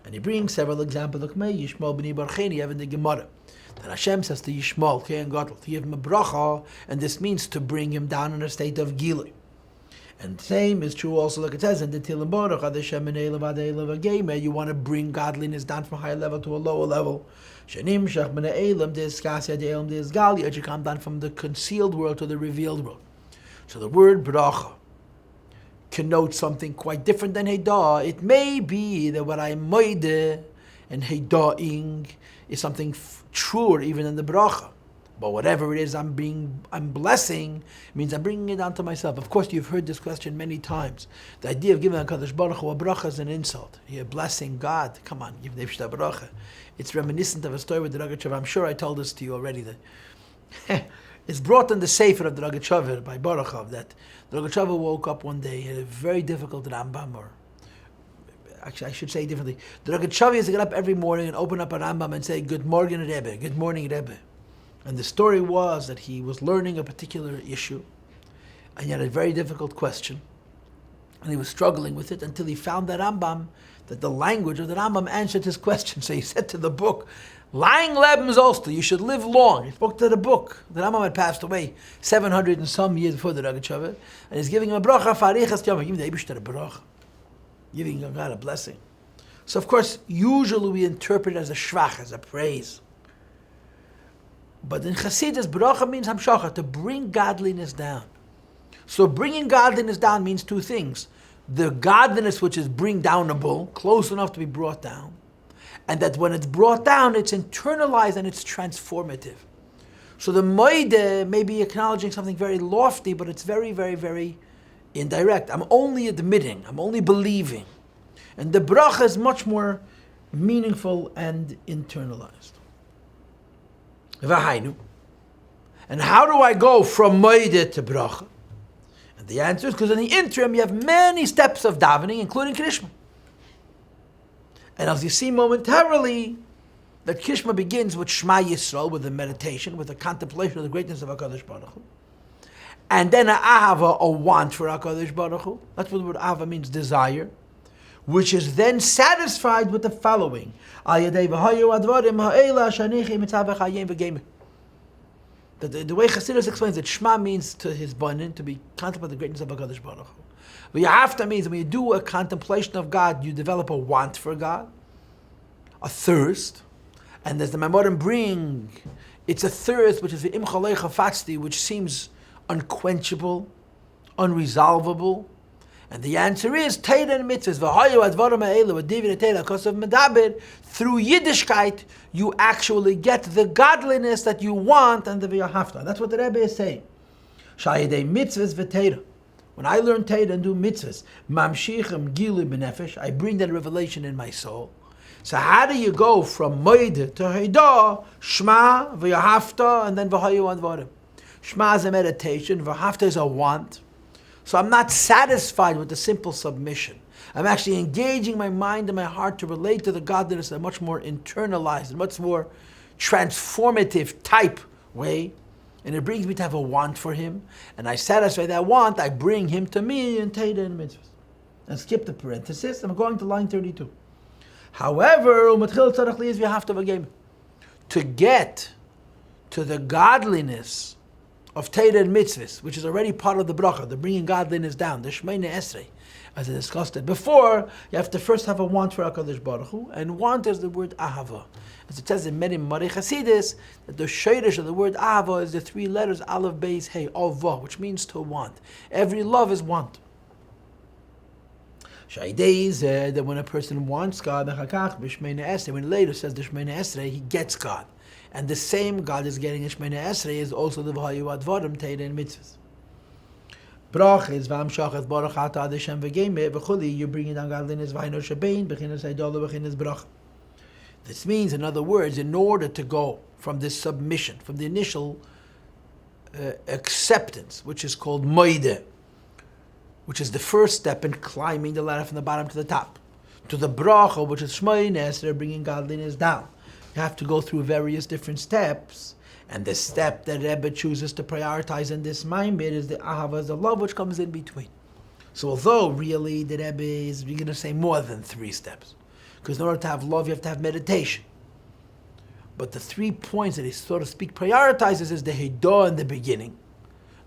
And he brings several examples of Yishmael b'ni Barcheni, you have in the Gemara, that Hashem says to Yishmael, Kein Gadol, to give him a bracha, and this means to bring him down in a state of gilui. And the same is true also, like it says in the Tilim Baruch, you want to bring godliness down from a high level to a lower level. You come down from the concealed world to the revealed world. So the word bracha connotes something quite different than heidah. It may be that what I'm moide and heidahing is something truer even than the bracha. But whatever it is I'm blessing, means I'm bringing it down to myself. Of course, you've heard this question many times. The idea of giving HaKadosh Baruch Hu a bracha is an insult. You're blessing God. Come on, give Nefesh bracha. It's reminiscent of a story with the Rogatchover. I'm sure I told this to you already. That it's brought in the Sefer of the Rogatchover by Baruchov that the Rogatchover woke up one day, had a very difficult Rambam, or actually I should say differently. The Rogatchover used to get up every morning and open up a Rambam and say, Good morning, Rebbe. Good morning, Rebbe. And the story was that he was learning a particular issue, and he had a very difficult question. And he was struggling with it until he found that Rambam, that the language of the Rambam answered his question. So he said to the book, Lying Leben Zolster, you should live long. He spoke to the book. The Rambam had passed away 700 and some years before the Rogatchover, and he's giving him a bracha, farichas yom, giving the Eibishter a bracha, giving God a blessing. So of course, usually we interpret it as a shvach, as a praise. But in Chassidus, bracha means hamshacha, to bring godliness down. So bringing godliness down means two things. The godliness which is bring downable, close enough to be brought down, and that when it's brought down, it's internalized and it's transformative. So the moide may be acknowledging something very lofty, but it's very, very, very indirect. I'm only admitting, I'm only believing. And the bracha is much more meaningful and internalized. V'hainu. And how do I go from moide to bracha? And the answer is because in the interim you have many steps of davening, including Krishma. And as you see momentarily, that Krishma begins with Shema Yisrael, with the meditation, with the contemplation of the greatness of HaKadosh Baruch Hu. And then a ahava, a want for HaKadosh Baruch Hu. That's what the word ahava means, desire. Which is then satisfied with the following. The way Chassidus explains that Shema means to his banin, to be contemplate the greatness of HaKadosh Baruch Hu. V'yafta means when you do a contemplation of God, you develop a want for God, a thirst. And as the Maimorim bring, it's a thirst which is the imchalei chafatzti, which seems unquenchable, unresolvable. And the answer is Torah and mitzvahs. V'hayu advarim ha'elu adivin Torah because of medaber. Through Yiddishkeit, you actually get the godliness that you want and the v'yahafta. That's what the Rebbe is saying. Shayidei mitzvahs v'Torah. When I learn Torah and do mitzvahs, mamshichem gilu b'nefesh, I bring that revelation in my soul. So how do you go from moed to heidah, shema, v'yahafta, and then v'hayu advarim? Shema is a meditation, v'yahafta is a want. So I'm not satisfied with the simple submission. I'm actually engaging my mind and my heart to relate to the godliness in a much more internalized, and much more transformative type way. And it brings me to have a want for him. And I satisfy that want, I bring him to me in Torah and mitzvahs. And skip the parenthesis, I'm going to line 32. However, to get to the godliness of Torah and mitzvahs, which is already part of the bracha, the bringing godliness down, the Shmeina Esrei, as I discussed it before, you have to first have a want for HaKadosh Baruch Hu, and want is the word ahava. As it says in many Marei Chasidis, that the shayrish of the word ahava is the three letters aleph, beis, hey, ava, which means to want. Every love is want. Shaydei is that when a person wants God, when later says the Shmeina Esrei, he gets God. And the same God is getting in Shmeina Esrei is also the V'hayu Advarim, Torah and mitzvahs. Brach is v'amshachat baruch ata ad Hashem v'geimeh v'chuli, you're bringing down godliness v'hainu shebein b'chinas haidolah b'chinas brach. This means, in other words, in order to go from this submission, from the initial acceptance, which is called moide, which is the first step in climbing the ladder from the bottom to the top, to the bracha, which is Shmeina Esrei, bringing godliness down. You have to go through various different steps, and the step that Rebbe chooses to prioritize in this mind bit is the ahava, the love which comes in between. So although really the Rebbe is going to say more than 3 steps, because in order to have love you have to have meditation. But the 3 points that he, so to speak, prioritizes is the heidah in the beginning,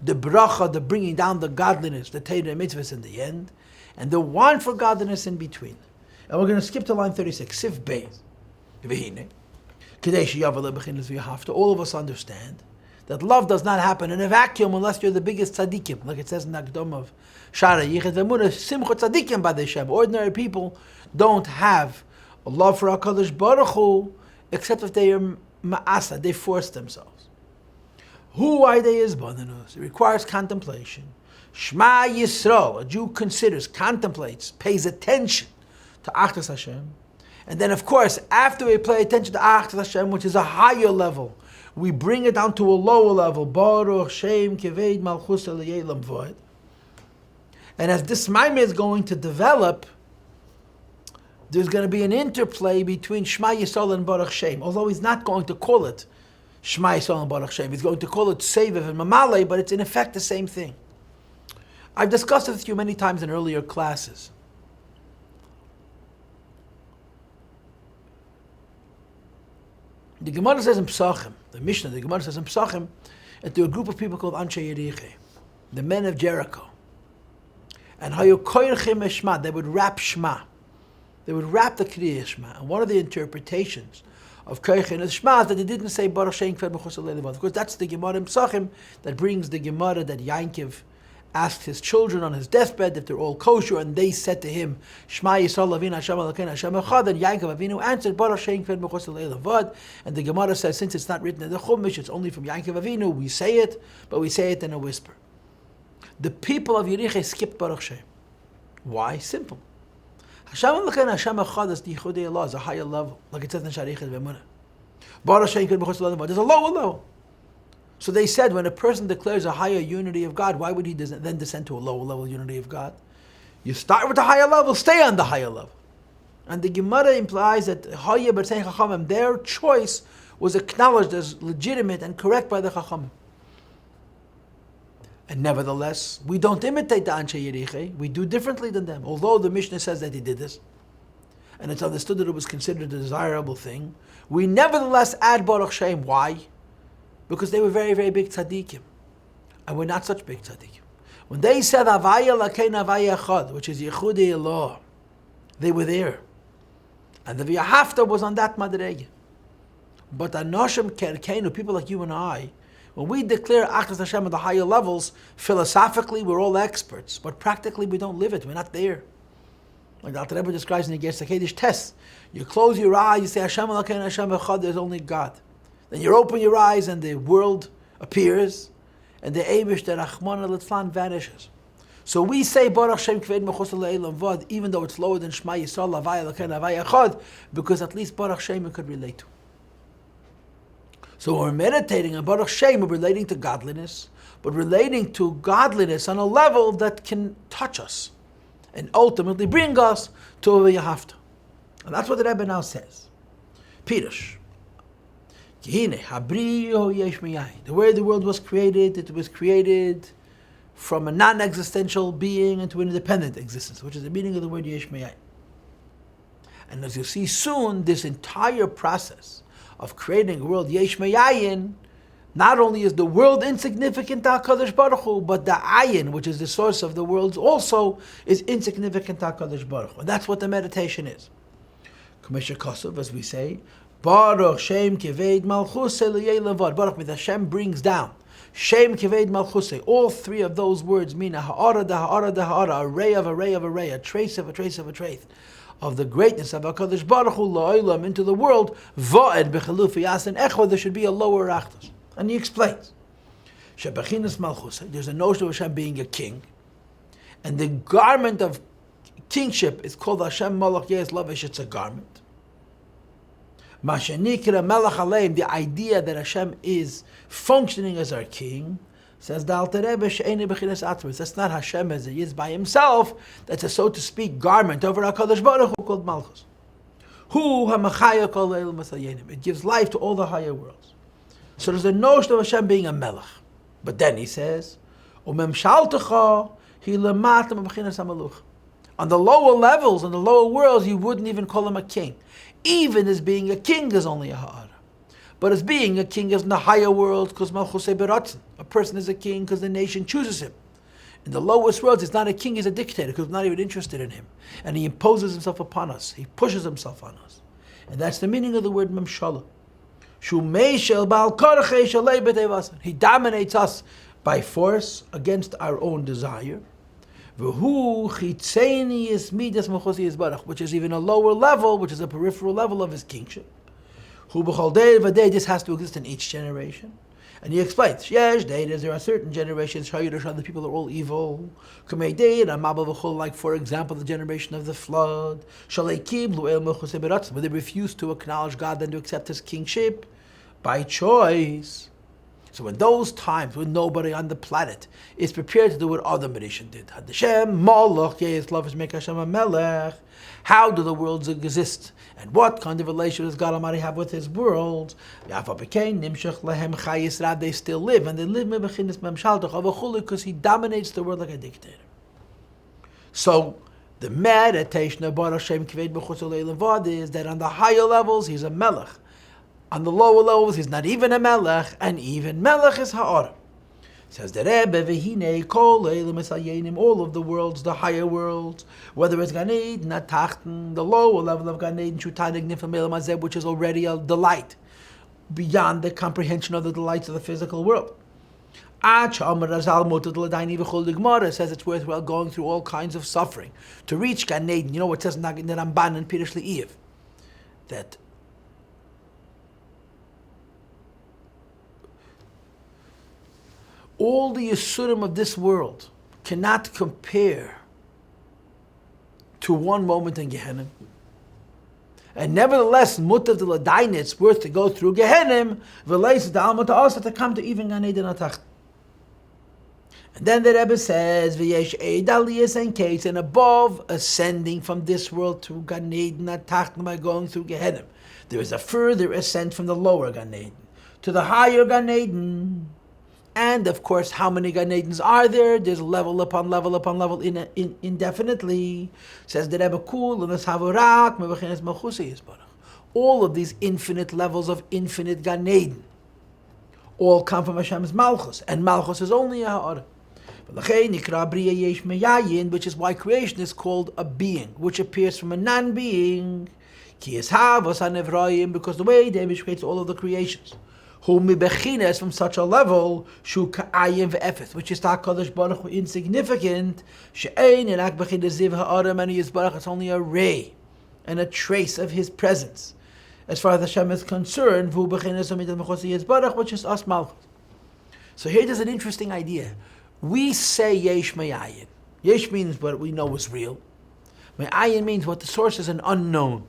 the bracha, the bringing down the godliness, the Torah and mitzvahs in the end, and the want for godliness in between. And we're going to skip to line 36, Sif Beis. All of us understand that love does not happen in a vacuum unless you're the biggest tzaddikim, like it says in the Akdom of Shara Yichet V'Emunah, Simcha tzaddikim b'dei Shem. Ordinary people don't have a love for HaKadosh Baruch Hu except if they are ma'asa, they force themselves. Who are they is bonanus? It requires contemplation. Shema Yisrael, a Jew considers, contemplates, pays attention to Achdas Hashem. And then, of course, after we pay attention to Achdas Hashem, which is a higher level, we bring it down to a lower level. Baruch Shem Keved Malchus Eliyei Void. And as this Maimon is going to develop, there's going to be an interplay between Shema Yisrael and Baruch Shem. Although he's not going to call it Shema Yisrael and Baruch Shem, he's going to call it Seviv and Mamale, but it's in effect the same thing. I've discussed it with you many times in earlier classes. The Gemara says in Pesachim, the Mishnah, the Gemara says in Pesachim, that there were a group of people called Anshe Yeriche, the men of Jericho. And Hayu Koyerchim Eshma, they would rap Shema. They would rap the Kriya Shema. And one of the interpretations of Koyerchim Eshma is that they didn't say Baruch Shein Kved B'chus Leilavad. Of course, that's the Gemara in Pesachim that brings the Gemara that Yankov asked his children on his deathbed if they're all kosher, and they said to him, Shema Yisrael Avinu Hashem Elokeinu Hashem Echad, and Yankov Avinu answered, Baruch Shein Kved B'chus Leilavad. And the Gemara says, since it's not written in the Chumash, it's only from Yankov Avinu, we say it, but we say it in a whisper. The people of Yeriche skipped Baruch Shem. Why? Simple. Hashem Elokeinu Hashem Echad is the Yichudei Allah, is a higher level, like it says in Sharichas B'Emunah. Baruch Shein Kved B'chus Leilavad, there's a lower level. So they said, when a person declares a higher unity of God, why would he then descend to a lower level unity of God? You start with the higher level, stay on the higher level. And the Gemara implies that Hayya B'Tzei Chachamim, their choice was acknowledged as legitimate and correct by the Chachamim. And nevertheless, we don't imitate the Anshe Yeriche, we do differently than them. Although the Mishnah says that he did this, and it's understood that it was considered a desirable thing, we nevertheless add Baruch Shem. Why? Because they were very, very big tzaddikim. And we're not such big tzaddikim. When they said Havaya Lakein Havaya Echad, which is Yichudei Allah, they were there. And the V'yahavta was on that madrega. But Anoshim Kerkeinu, people like you and I, when we declare Achas Hashem at the higher levels, philosophically we're all experts, but practically we don't live it, we're not there. Like the Alter Rebbe describes in the Gersa Kedish test. You close your eyes, you say Hashem Elokeinu Hashem Echad, there's only God. Then you open your eyes and the world appears, and the Eibush, the Rachmana Litzlan vanishes. So we say Baruch Shem Kved B'chus Le'elam Vad, even though it's lower than Shema Yisrael Havaya Elokeinu Havaya Echad, because at least Baruch Shem we could relate to. So when we're meditating on Baruch Shem, we're relating to godliness, but relating to godliness on a level that can touch us and ultimately bring us to a V'yahavta. And that's what the Rebbe now says. Pirush. The way the world was created, it was created from a non-existential being into an independent existence, which is the meaning of the word Yesh Me'ayin. And as you see soon, this entire process of creating a world Yesh Me'ayin, not only is the world insignificant to HaKadosh Baruch Hu, but the Ayin, which is the source of the worlds, also is insignificant to HaKadosh Baruch Hu. And that's what the meditation is. Kamesha Kosov, as we say, Baruch Shem Keved Malchusei L'Yelevad. Baruch means Hashem brings down. Shem Keved Malchusei. All three of those words mean a ha'ara, da ha'ara, da ha'ara, a ray of a ray of a ray, a trace of a trace of a trace of the greatness of HaKadosh Baruch Hu La'olam into the world. Va'ed b'chaluf yasin echad. There should be a lower achdos. And he explains. Shebechinas Malchusei. There's a notion of Hashem being a king, and the garment of kingship is called Hashem Malach Yez Lavish. It's a garment. Mashanikra Melech Aleim, the idea that Hashem is functioning as our king, says the Alter Rebbe, She'eni Bechinas Atzmis. That's not Hashem as he is by himself. That's a, so to speak, garment over HaKadosh Baruch Hu called Malchus. Hu HaMachaya Kol Eil Masayenim. It gives life to all the higher worlds. So there's a notion of Hashem being a Melech. But then he says, Umemshaltecha Hi Lamatam Bechinas HaMaluch. On the lower levels, on the lower worlds, you wouldn't even call him a king. Even as being a king is only a ha'ara. But as being a king is in the higher world, because Malchusei Beratzin. A person is a king because the nation chooses him. In the lowest worlds, he's not a king, he's a dictator, because we're not even interested in him. And he imposes himself upon us. He pushes himself on us. And that's the meaning of the word Memshala. He dominates us by force against our own desire. Which is even a lower level, which is a peripheral level of his kingship. This has to exist in each generation. And he explains, there are certain generations, the people are all evil. Like, for example, the generation of the flood, where they refuse to acknowledge God and to accept his kingship by choice. So in those times when nobody on the planet is prepared to do what other Marishan did, how do the worlds exist? And what kind of relation does God Almighty have with his world? They still live, and they live because he dominates the world like a dictator. So the meditation of Baruch Shem Kved B'chutz Leilam Vad is that on the higher levels he's a melech, on the lower levels he's not even a melech, and even melech is ha'ara. Says the Rebbe, V'hinei kol Leilam Esayenim, all of the worlds, the higher worlds, whether it's Gan Eden, not Tachten, the lower level of Gan Eden, Shutanig Nifam Elam Hazeh, which is already a delight beyond the comprehension of the delights of the physical world. It says it's worthwhile going through all kinds of suffering to reach Gan Eden. You know what it says in the Ramban and Pirush Le'iv, that all the Yisurim of this world cannot compare to one moment in Gehenna. And nevertheless, mutav de l'dayin, it's worth to go through Gehenna, v'leis d'alma to also to come to even Gan Eden Atacht. And then the Rebbe says, v'yesh eid aliyas and case, and above ascending from this world to Gan Eden Atacht by going through Gehenna, there is a further ascent from the lower Gan Eden to the higher Gan Eden. And of course, how many Gan Edens are there? There's level upon level upon level indefinitely. Says the Rebbe Kul and Havorak mevachenes malchusi yisbarach. All of these infinite levels of infinite Gan Eden all come from Hashem's Malchus, and Malchus is only a ha'ara. Which is why creation is called a being, which appears from a non-being. Because the way David creates all of the creations, who mibechinas from such a level, shu ka'ayim ve'efet, which is ta'kadosh baruch Hu insignificant, she'ein enak bechin ziv ha'aram and yisbarach, it's only a ray and a trace of His presence. As far as Hashem is concerned, v'hu bechinas amidat mechosi yisbarach, which is us malchus. So here there's an interesting idea. We say yesh me'ayin. Yesh means what we know is real. Me'ayin means what the source is an unknown.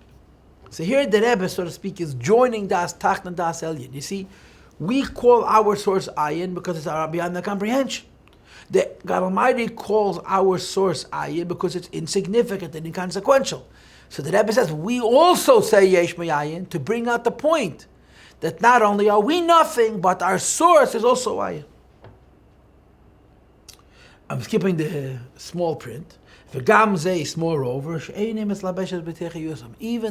So here the Rebbe, so to speak, is joining Das Tacht and Das Elyon. You see, we call our source Ayin because it's beyond the comprehension. The God Almighty calls our source Ayin because it's insignificant and inconsequential. So the Rebbe says, we also say Yesh Me'ayin to bring out the point that not only are we nothing, but our source is also Ayin. I'm skipping the small print. Moreover, even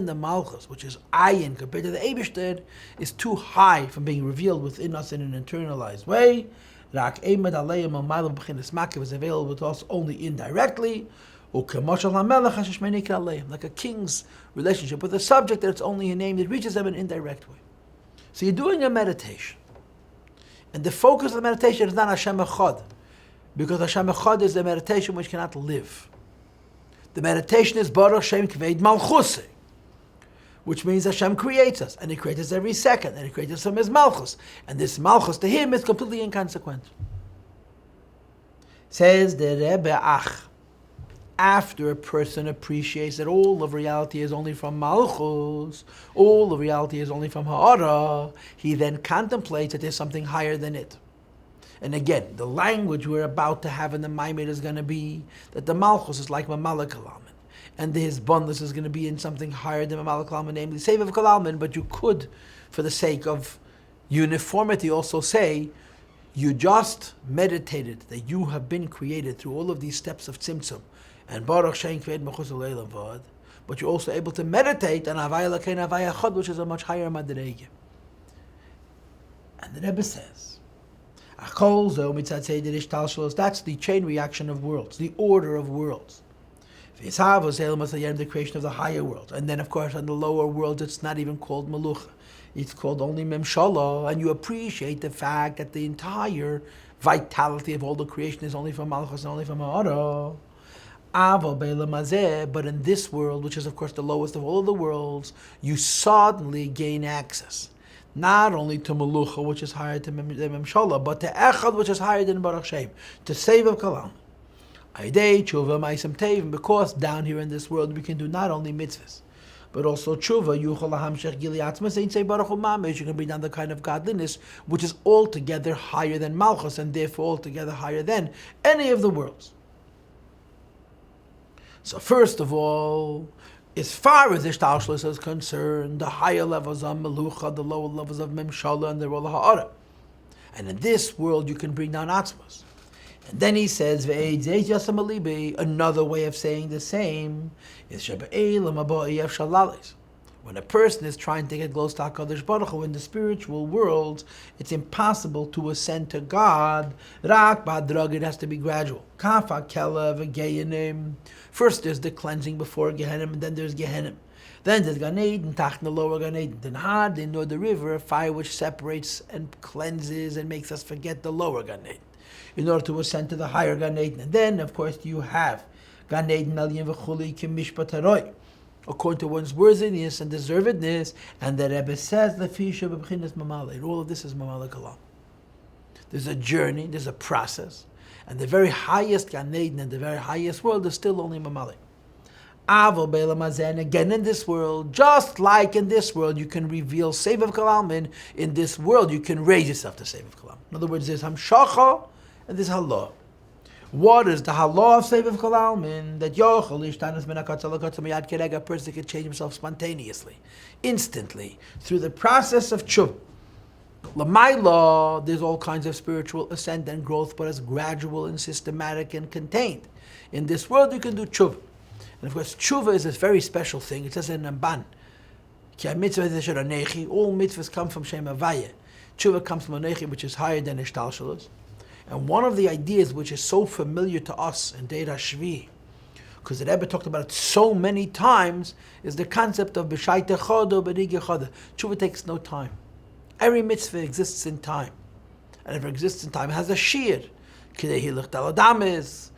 the Malchus, which is Ayin compared to the Eibishter, is too high from being revealed within us in an internalized way. It was available to us only indirectly. Like a king's relationship with a subject, that it's only a name that reaches them in an indirect way. So you're doing a meditation, and the focus of the meditation is not Hashem Echad, because Hashem Echad is the meditation which cannot live. The meditation is Baruch Shem Kved Malchus, which means Hashem creates us, and He creates us every second, and He creates us from His Malchus, and this Malchus to Him is completely inconsequential. Says the Rebbe, after a person appreciates that all of reality is only from Malchus, all of reality is only from Ha'ara, he then contemplates that there's something higher than it. And again, the language we're about to have in the Maimed is going to be that the Malchus is like Mamalek Kalalman, and the Hizbondus is going to be in something higher than Mamalek Kalalman, namely Save of Kalalman. But you could, for the sake of uniformity, also say you just meditated that you have been created through all of these steps of Tzimtzum, and Baruch Shein Kved Mechus Leilam Vad, but you're also able to meditate on Havaya Lakein Havaya Chad, which is a much higher Madrege. And the Rebbe says, that's the chain reaction of worlds, the order of worlds. The creation of the higher world. And then, of course, on the lower world, it's not even called Melucha. It's called only Memshala. And you appreciate the fact that the entire vitality of all the creation is only from Malchus and only from Ha'ara. But in this world, which is, of course, the lowest of all of the worlds, you suddenly gain access not only to Melucha, which is higher than Memshala, but to Echad, which is higher than Baruch Shem, to Save of Kalam. Because down here in this world we can do not only mitzvahs, but also tshuva, you can bring down the kind of godliness which is altogether higher than Malchus, and therefore altogether higher than any of the worlds. So first of all, as far as Ishtalshlus is concerned, the higher levels of Melucha, the lower levels of Memshala, and the role of Ha'ara. And in this world you can bring down Atzmas. And then he says, another way of saying the same is when a person is trying to get close to HaKadosh Baruch Hu in the spiritual world, it's impossible to ascend to God. It has to be gradual. First there's the cleansing before Gehenna, and then there's Gehenna. Then there's Gan Eden, Tach, the lower Gan Eden. Then Had, they know the river, fire which separates and cleanses and makes us forget the lower Gan Eden, in order to ascend to the higher Gan Eden. And then, of course, you have Gan Eden, Aliyim v'chuli, Kim Mishpat Haroi, according to one's worthiness and deservedness. And the Rebbe says, Lefisha b'bchinas mamale. All of this is mamale kalam. There's a journey, there's a process. And the very highest Gan Eden and the very highest world is still only mamale. Again, in this world, just like in this world, you can reveal Seif of Kalalmin. In this world, you can raise yourself to Seif of Kalalmin. In other words, there's Hamshacha and there's Halah. What is the Halah of Seif of Kalalmin? That a person can change himself spontaneously, instantly, through the process of Tshuv. Lamaila, there's all kinds of spiritual ascent and growth, but it's gradual and systematic and contained. In this world, you can do Tshuv. And of course, tshuva is a very special thing. It says in Ramban, all mitzvahs come from Shem Havaya. Tshuva comes from Anechi, which is higher than Ishtalshalos. And one of the ideas which is so familiar to us in Deir HaShvi, because the Rebbe talked about it so many times, is the concept of B'shai Techodo B'rig Yechodo. Tshuva takes no time. Every mitzvah exists in time. And if it exists in time, it has a shir. Kidei Hilach Daladamis.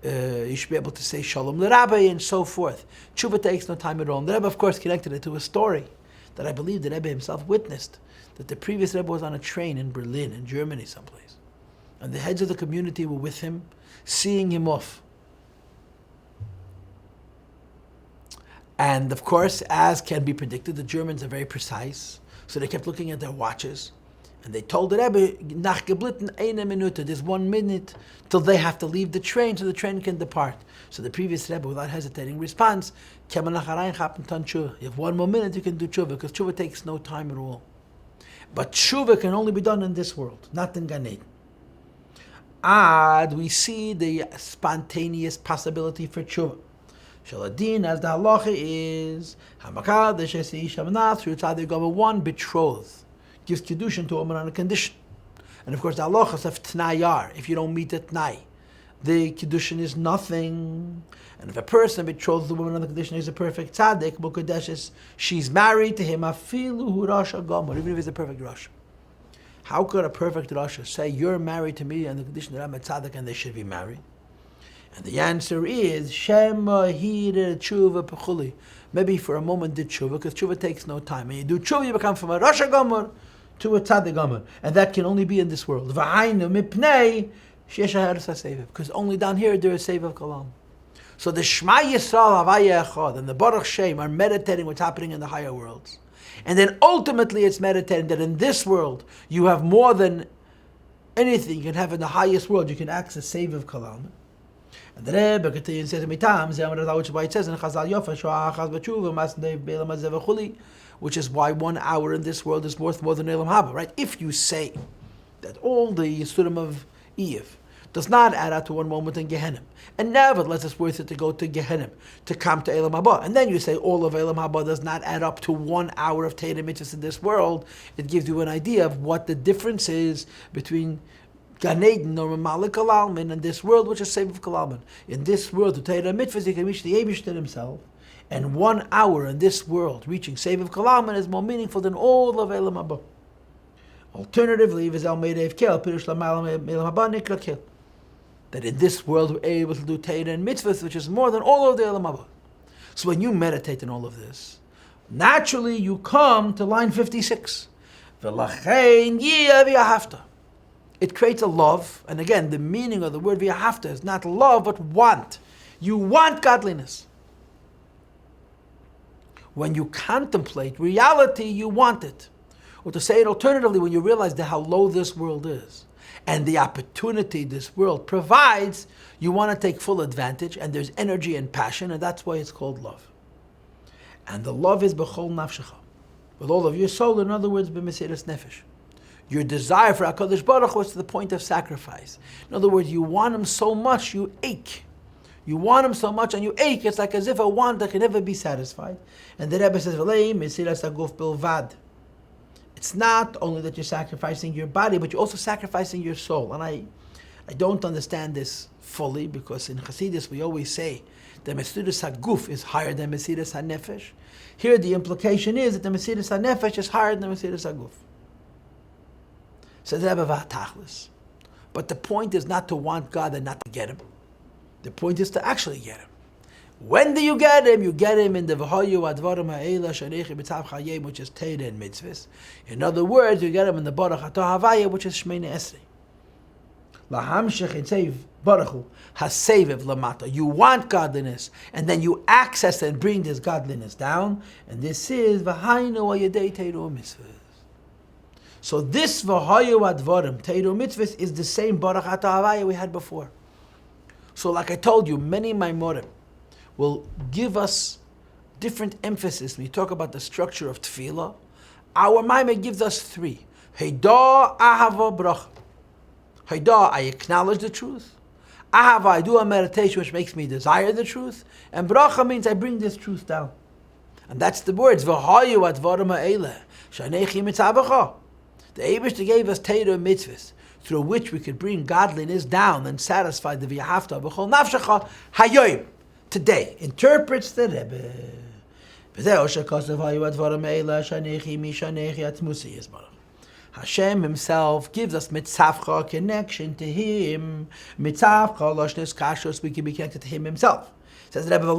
You should be able to say Shalom Rabbi and so forth. Tshuva takes no time at all. And the Rebbe, of course, connected it to a story that I believe the Rebbe himself witnessed, that the previous Rebbe was on a train in Berlin, in Germany someplace. And the heads of the community were with him, seeing him off. And of course, as can be predicted, the Germans are very precise, so they kept looking at their watches. And they told the Rebbe, nach geblitten eine Minute, there's 1 minute till they have to leave the train so the train can depart. So the previous Rebbe, without hesitating, responds, you have 1 more minute, you can do tshuva, because tshuva takes no time at all. But tshuva can only be done in this world, not in Gan Eden. We see the spontaneous possibility for tshuva. Shaladin, as the halacha is, one betrothed gives Kedushin to a woman on a condition. And of course, the halachas of Tnayar, if you don't meet the Tnai, the Kedushin is nothing. And if a person betroths the woman on the condition he's a perfect tzaddik, Bukadeshes, she's married to him, afilu Rasha Gomer, even if he's a perfect Rasha. How could a perfect Rasha say, you're married to me on the condition that I'm a tzaddik and they should be married? And the answer is, Shema Hira Tshuva Pechuli. Maybe for a moment did Tshuva, because Tshuva takes no time. And you do Tshuva, you become from a Rasha Gomer to a tzaddik gomer, and that can only be in this world. Because only down here there is Seif of Kalam. So the Shema Yisrael Havaya Echad and the Baruch Shem are meditating what's happening in the higher worlds, and then ultimately it's meditating that in this world you have more than anything you can have in the highest world. You can access Seif of Kalam. And the Rebbe continues to say, which is why it says in Chazal Yofa, which is why 1 hour in this world is worth more than Elam Haba, right? If you say that all the Yisurim of Eve does not add up to 1 moment in Gehenna, and nevertheless it's worth it to go to Gehenna, to come to Elam Haba, and then you say all of Elam Haba does not add up to 1 hour of Torah mitzvahs in this world, it gives you an idea of what the difference is between Gan Eden or Malik Alalmin and this world, which is Seif of Kalalmin. In this world, the Torah mitzvahs, you can reach the Eibishter himself. And 1 hour in this world, reaching Seif of Kalalmin, is more meaningful than all of Elam Haba. Alternatively, that in this world we're able to do Torah and mitzvahs, which is more than all of the Elam Haba. So when you meditate on all of this, naturally you come to line 56. It creates a love, and again, the meaning of the word v'yahavta is not love, but want. You want godliness. When you contemplate reality, you want it. Or to say it alternatively, when you realize how low this world is, and the opportunity this world provides, you want to take full advantage, and there's energy and passion, and that's why it's called love. And the love is b'chol nafshecha, with all of your soul, in other words, b'mesiras nefesh. Your desire for HaKadosh Baruch Hu was to the point of sacrifice. In other words, you want him so much, you ache. You want him so much and you ache. It's like as if a want that can never be satisfied. And the Rebbe says, it's not only that you're sacrificing your body, but you're also sacrificing your soul. And I don't understand this fully, because in Chassidus we always say that Mesiras HaGuf is higher than Mesiras HaNefesh. Here the implication is that the Mesiras HaNefesh is higher than Mesiras HaGuf. Says Rebbe V'Tachlis. But the point is not to want God and not to get him. The point is to actually get him. When do you get him? You get him in the V'hoyu Advarim Ha'ela Shanechi B'tzav Chayim, which is Torah and Mitzvahs. In other words, you get him in the Baruch Atah Havaya, which is Shmeini Esrei. Lahamshech Etzev Baruch Hu Haseviv Lamata. You want godliness, and then you access and bring this godliness down, and this is V'hainu Ayedei Torah Mitzvahs. So this V'hoyu Advarim Torah Mitzvahs is the same Baruch Atah Havaya we had before. So like I told you, many Maimorim will give us different emphasis when we talk about the structure of tefillah. Our Maimon gives us three. Heidah, Ahava, Bracha. Heidah, I acknowledge the truth. Ahava, I do a meditation which makes me desire the truth. And Bracha means I bring this truth down. And that's the words. V'hayu advarim ha'eleh, shanechi mitzavecha. The Eibishter gave us Torah mitzvahs, through which we could bring godliness down and satisfy the v'yahavta b'chol nafshecha hayoim. Today, interprets the Rebbe. Hashem himself gives us mitzavcha, connection to him. Mitzavcha, loshnes kashos, we can be connected to him himself. Says the Rebbe,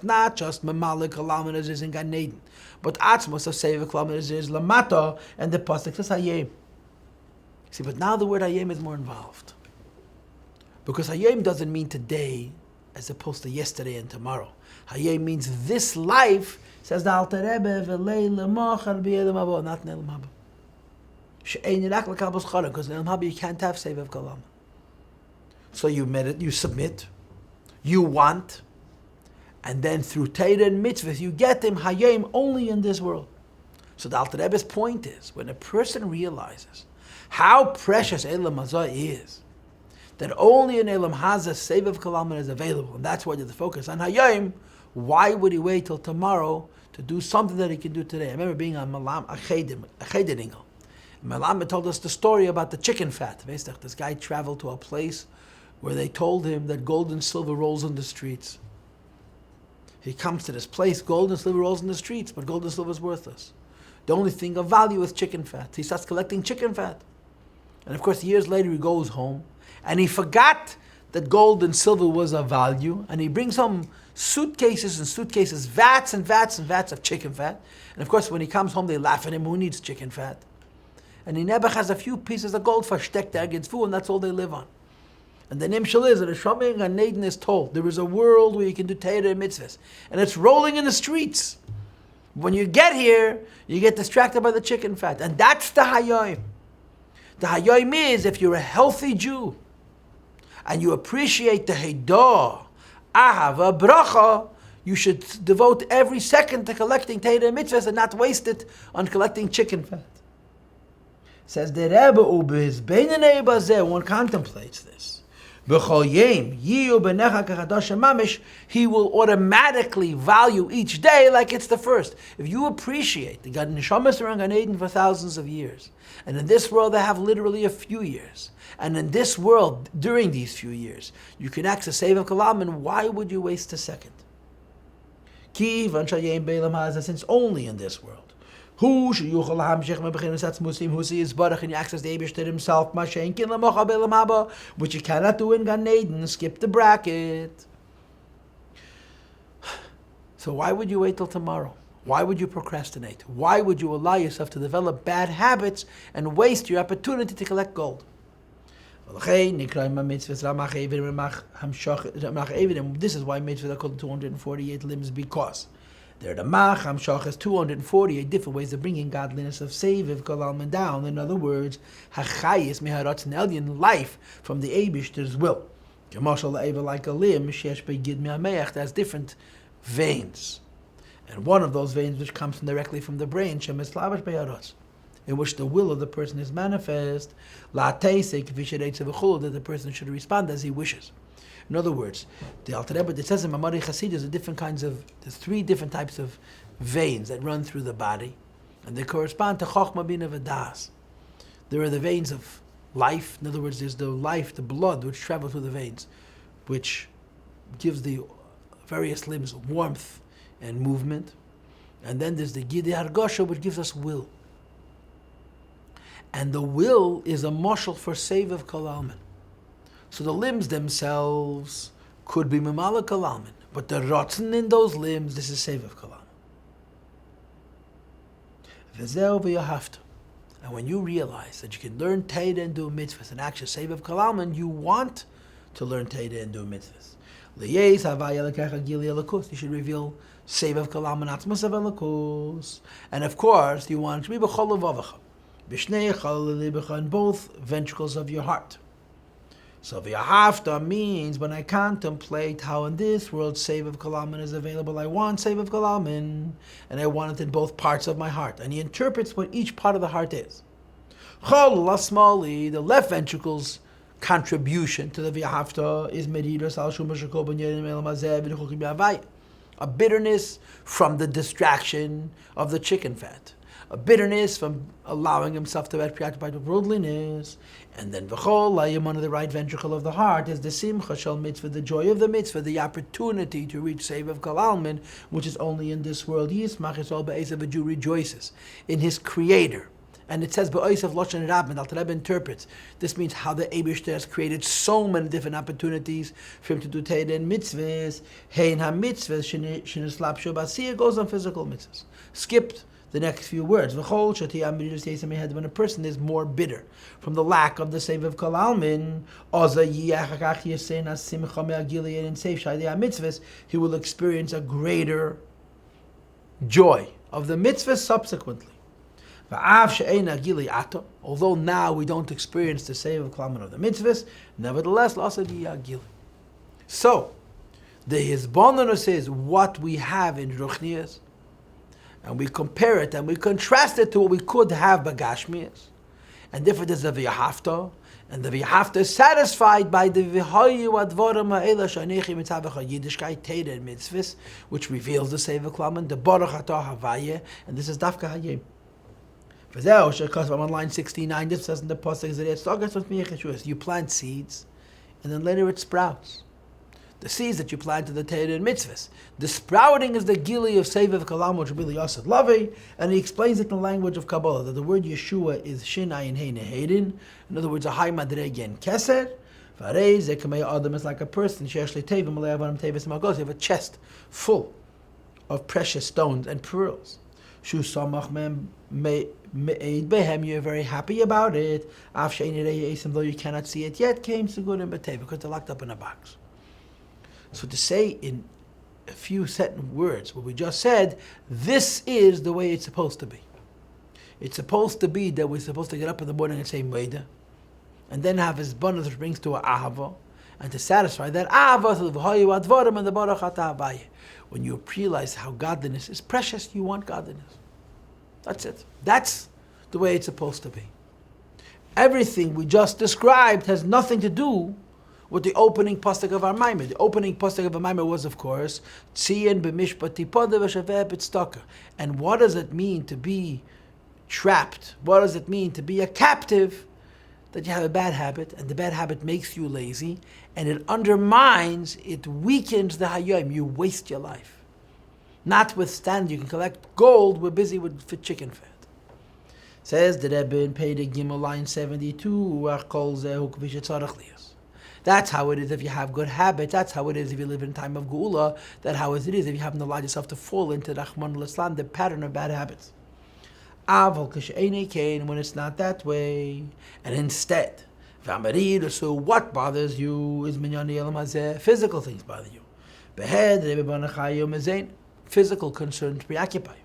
not just mamalik alam as is in Gan Eden, but atzmos of sevik alam as is lamata, and the pasuk says hayim. See, but now the word hayim is more involved. Because Hayom doesn't mean today as opposed to yesterday and tomorrow. Hayom means this life, says the Alter Rebbe, not Ne'elam Haba. Because Ne'elam Haba you can't have Sevev Kalam. So you submit, you want, and then through Torah and Mitzvahs you get him Hayom only in this world. So the Alter Rebbe's point is, when a person realizes how precious Elam Hazah is, that only in Elam Hazah Sevev Kalaman is available, and that's why there's the focus on Hayom. Why would he wait till tomorrow to do something that he can do today? I remember being on a Chediningel. Malam told us the story about the chicken fat. This guy traveled to a place where they told him that gold and silver rolls in the streets. He comes to this place, gold and silver rolls in the streets, but gold and silver is worthless. The only thing of value is chicken fat. He starts collecting chicken fat. And of course, years later he goes home, and he forgot that gold and silver was of value, and he brings home suitcases and suitcases, vats and vats and vats of chicken fat. And of course, when he comes home, they laugh at him, who needs chicken fat? And he never has a few pieces of gold for shtek there against food, and that's all they live on. And the nimshal is that a Shoming and Naden is told, there is a world where you can do Torah and mitzvahs, and it's rolling in the streets. When you get here, you get distracted by the chicken fat, and that's the Hayom. The Hayom is, if you're a healthy Jew, and you appreciate the Heidah, Ahava, Bracha, you should devote every second to collecting Torah and mitzvahs and not waste it on collecting chicken fat. Says the Rebbe, one contemplates this. He will automatically value each day like it's the first. If you appreciate the God Neshamas around Gan Eden for thousands of years, and in this world they have literally a few years, and in this world, during these few years, you can access Sevev Kalam, and why would you waste a second? Since only in this world. Who is Baruch, and you access the Eibishter himself, which you cannot do in Gan Eden. Skip the bracket. So why would you wait till tomorrow? Why would you procrastinate? Why would you allow yourself to develop bad habits and waste your opportunity to collect gold? This is why mitzvahs are called 248 limbs, because there the Macham Shach has 248 different ways of bringing godliness of Seviv Kalalman down. In other words, Hachayis Meharatz Neldian, life from the Eibishter's will. Like a limb, that has different veins. And one of those veins which comes directly from the brain, Shemeslavish Beharatz. in which the will of the person is manifest, that the person should respond as he wishes. In other words, the Alter Rebbe, it says in Maamar Chassidus, there's 3 different types of veins that run through the body, and they correspond to Chochmah, Bina, V'das. There are the veins of life. In other words, there's the life, the blood, which travels through the veins, which gives the various limbs warmth and movement. And then there's the Gidei Hargosha, which gives us will. And the will is a mashal for Sevav Kol Almin. So the limbs themselves could be Memala Kol Almin, but the rotzen in those limbs, this is Sevav Kol Almin. V'zeu v'yahavta. And when you realize that you can learn Torah and do mitzvahs and actually Sevav Kol Almin, you want to learn Torah and do mitzvahs. You should reveal Sevav Kol Almin Atzmas Avelakus. And of course, you want to be B'chol Levavecha, B'shnei Chol Lebecha, in both ventricles of your heart. So v'yahavta means when I contemplate how in this world Sevav Kol Almin is available, I want Sevav Kol Almin, and I want it in both parts of my heart. And he interprets what each part of the heart is. Chol Lasmali, the left ventricle's contribution to the v'yahavta is meridas al shum b'shakol b'nyerim el mazeh v'nechukim b'avayah. A bitterness from the distraction of the chicken fat. A bitterness from allowing himself to be preoccupied with worldliness. And then v'chol layim, under the right ventricle of the heart, is the simcha shel mitzvah, the joy of the mitzvah, the opportunity to reach Sevav Kol Almin, which is only in this world. Yismach Yisrael be'esav, a Jew rejoices in his Creator. And it says be'oisav loshen rabban. Alter Rebbe interprets. This means how the Eibishter has created so many different opportunities for him to do Torah and mitzvahs. Hein ha-mitzvahs shenislap sho b'asiyah goes on physical mitzvahs. Skipped the next few words. When a person is more bitter from the lack of the Sevav Kol Almin, he will experience a greater joy of the mitzvah subsequently. Although now we don't experience the Sevav Kol Almin of the mitzvahs, nevertheless, so the Hizbonenus is what we have in Ruchnias, and we compare it and we contrast it to what we could have by Gashmias. And therefore there's a v'yahavta, and the v'yahavta is satisfied by the v'hayu advarim ha'ela sh'anechi mitzavecha Yiddishkeit Torah and mitzvahs, which reveals the Sevav Kol Almin, the Baruch Atah Havayeh, and this is Dafka Hayim. V'zeu she'kas, I'm on line 69, this says in the Pasuk, you plant seeds, and then later it sprouts. The seeds that you plant in the Torah and mitzvahs. The sprouting is the gili of Sevav Kol Almin, which really Yossi Lavi, and he explains it in the language of Kabbalah, that the word Yeshua is Shin Ayin Hey Nehedin, in other words, a high madrege and keser. Varei Zekamei Adam is like a person, Shesh Le'Tevim Le'avanim Tevis Magos, you have a chest full of precious stones and pearls. Shu Samach Me'ed Behem, you're very happy about it. Af She'ein Yirei Esim, though you cannot see it yet, came Segudim B'Tevim, because they're locked up in a box. So to say in a few sentence words what we just said, this is the way it's supposed to be. It's supposed to be that we're supposed to get up in the morning and say Meida, and then have his bonus which brings to a ahava, and to satisfy that ahava through the v'hayu advarim and the baruch atah havayeh. When you realize how godliness is precious, you want godliness. That's it. That's the way it's supposed to be. Everything we just described has nothing to do with the opening pasuk of our Maamar. The opening pasuk of our Maamar was, of course, Tzion Bemishpot Tipadeh v'shaveh b'tzedakah. And what does it mean to be trapped? What does it mean to be a captive? That you have a bad habit, and the bad habit makes you lazy, and it undermines, it weakens the hayom. You waste your life. Notwithstanding, you can collect gold, we're busy with chicken fat. Says the Rebbe in Perek Gimel, line 72, that's how it is if you have good habits. That's how it is if you live in a time of Geula. That's how it is if you haven't allowed yourself to fall into Rahman al-Islam, the pattern of bad habits. When it's not that way, and instead, so what bothers you is physical things bother you. Physical concerns preoccupy you.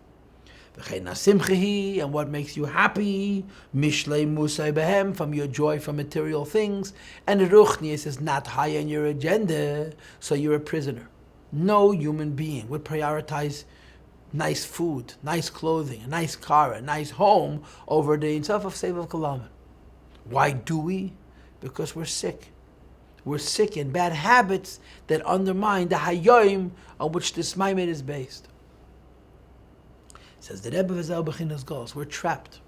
And what makes you happy, from your joy from material things, and ruchnius is not high on your agenda, so you're a prisoner. No human being would prioritize nice food, nice clothing, a nice car, a nice home over the Insof of Sevav Kalaman. Why do we? Because we're sick. We're sick in bad habits that undermine the Hayoim on which this Maimed is based. It says the Rebbe V'zel B'chinas Golos. We're trapped.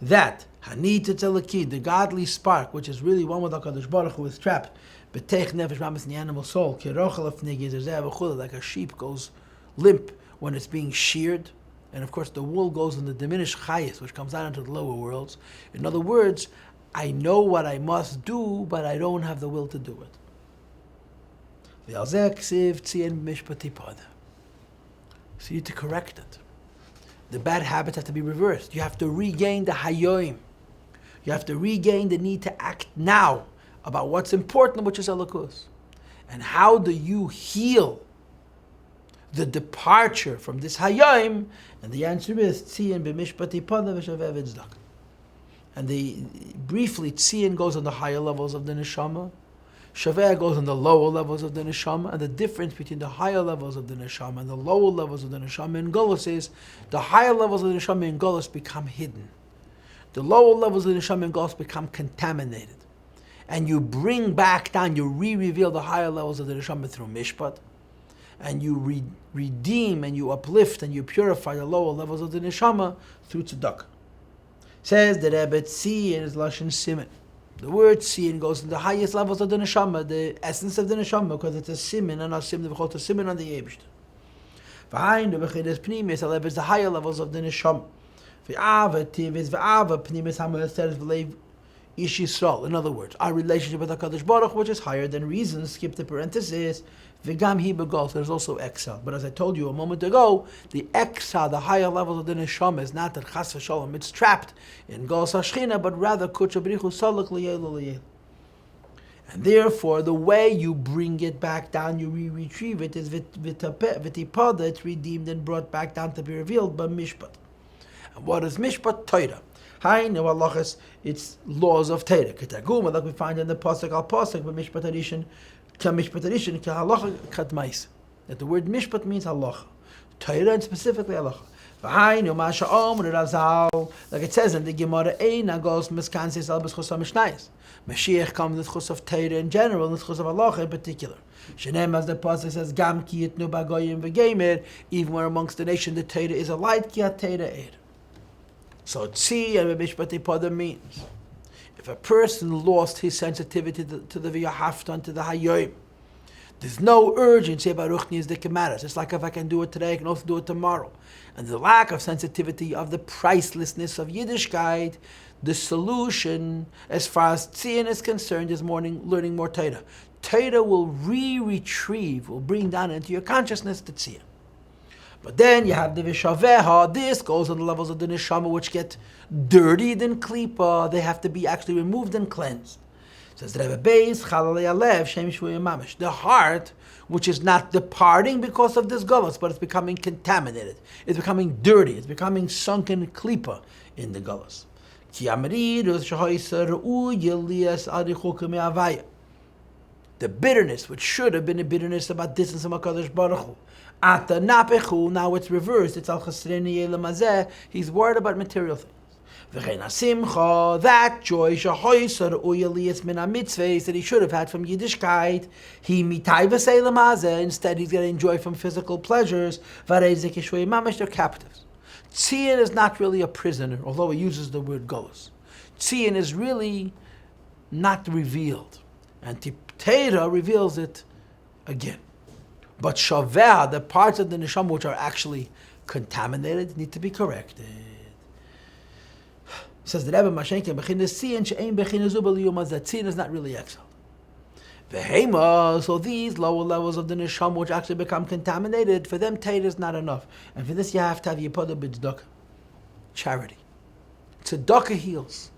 That Hanit Tzalakid, the godly spark, which is really one with HaKadosh Baruch Hu, is trapped. B'teich nefesh mamas in the animal soul. Like a sheep goes limp when it's being sheared. And of course the wool goes in the diminished chayis, which comes out into the lower worlds. In other words, I know what I must do, but I don't have the will to do it. Tzion Bemishpot Tipadeh. So you need to correct it. The bad habits have to be reversed. You have to regain the hayoim. You have to regain the need to act now about what's important, which is Elokus. And how do you heal the departure from this hayoim? And the answer is Tzion Bemishpot Tipadeh v'shaveh v'tzedakah. And briefly, Tzion goes on the higher levels of the neshama, Shaveh goes on the lower levels of the neshama, and the difference between the higher levels of the neshama and the lower levels of the neshama in Golos is the higher levels of the neshama in Golos become hidden. The lower levels of the neshama in Golos become contaminated. And you bring back down, you re-reveal the higher levels of the neshama through mishpat, and you redeem and you uplift and you purify the lower levels of the neshama through tzedakah. Says the Rebbe, Tzion is Lashon Siman. The word Tzion goes to the highest levels of the neshama, the essence of the neshama, because it's a siman and a siman, the siman on the Eibishter. V'hain the b'chinas pnimis, it's the higher levels of the neshama. V'ava tivis v'ava pnimis hamu'esteres v'leiv ish Yisrael. In other words, our relationship with HaKadosh Baruch, which is higher than reason, skip the parenthesis, v'gam hi b'gol, there's also exile. But as I told you a moment ago, the exile, the higher levels of the neshama, is not that chas v'sholom, it's trapped in gol sashchina, but rather kucha b'richu saluk l'yel. And therefore, the way you bring it back down, you retrieve it, is v'tipada, it's redeemed and brought back down to be revealed by mishpat. And what is mishpat? Torah. Hi, no halachas, it's laws of Torah. Ketaguma, like we find in the pasuk al pasuk, but mishpat addition, ka halacha katmais. That the word mishpat means halacha. Torah and specifically halacha. Hi, no masha om razal, like it says in the Gemara, ein agos miskansis al b'schus mishnayis. Mashiach comes with the chus of Torah in general, and the chus of halacha in particular. Shenem, as the pasuk says, gam ki yitnu bagoyim v'gemer, even where amongst the nation the Torah is a light, ki ha Torah eir. So Tzion Bemishpot Tipadeh means if a person lost his sensitivity to the v'yahaftan, to the hayoim, there's no urgency about ruchni is the kemaras. It's like if I can do it today, I can also do it tomorrow. And the lack of sensitivity of the pricelessness of Yiddishkeit, the solution, as far as Tzion is concerned, is learning more Torah. Torah will retrieve, will bring down into your consciousness the Tzion. But then you have the Vishaveha, this goes on the levels of the Neshama which get dirtied in Klipa, they have to be actually removed and cleansed. It says the heart, which is not departing because of this Gullus, but it's becoming contaminated, it's becoming dirty, it's becoming sunken Klipa in the Gullus. The bitterness, which should have been a bitterness about distance from HaKadosh Baruch Hu, now it's reversed. It's al chasreni elamazeh. He's worried about material things. That joy that he should have had from Yiddishkeit, instead he's going to enjoy from physical pleasures. They're captives. Tzion is not really a prisoner, although he uses the word golus. Tzion is really not revealed, and Torah reveals it again. But Shaveh, the parts of the neshama which are actually contaminated, need to be corrected. It says the Rebbe Mashenkin Bechinas Tzion she'ein bechinas u'baliyuma, that Tzion is not really exiled. Vehema, so these lower levels of the neshama which actually become contaminated, for them Torah is not enough, and for this you have to have yipada b'tzedakah, charity. Tzedakah heals.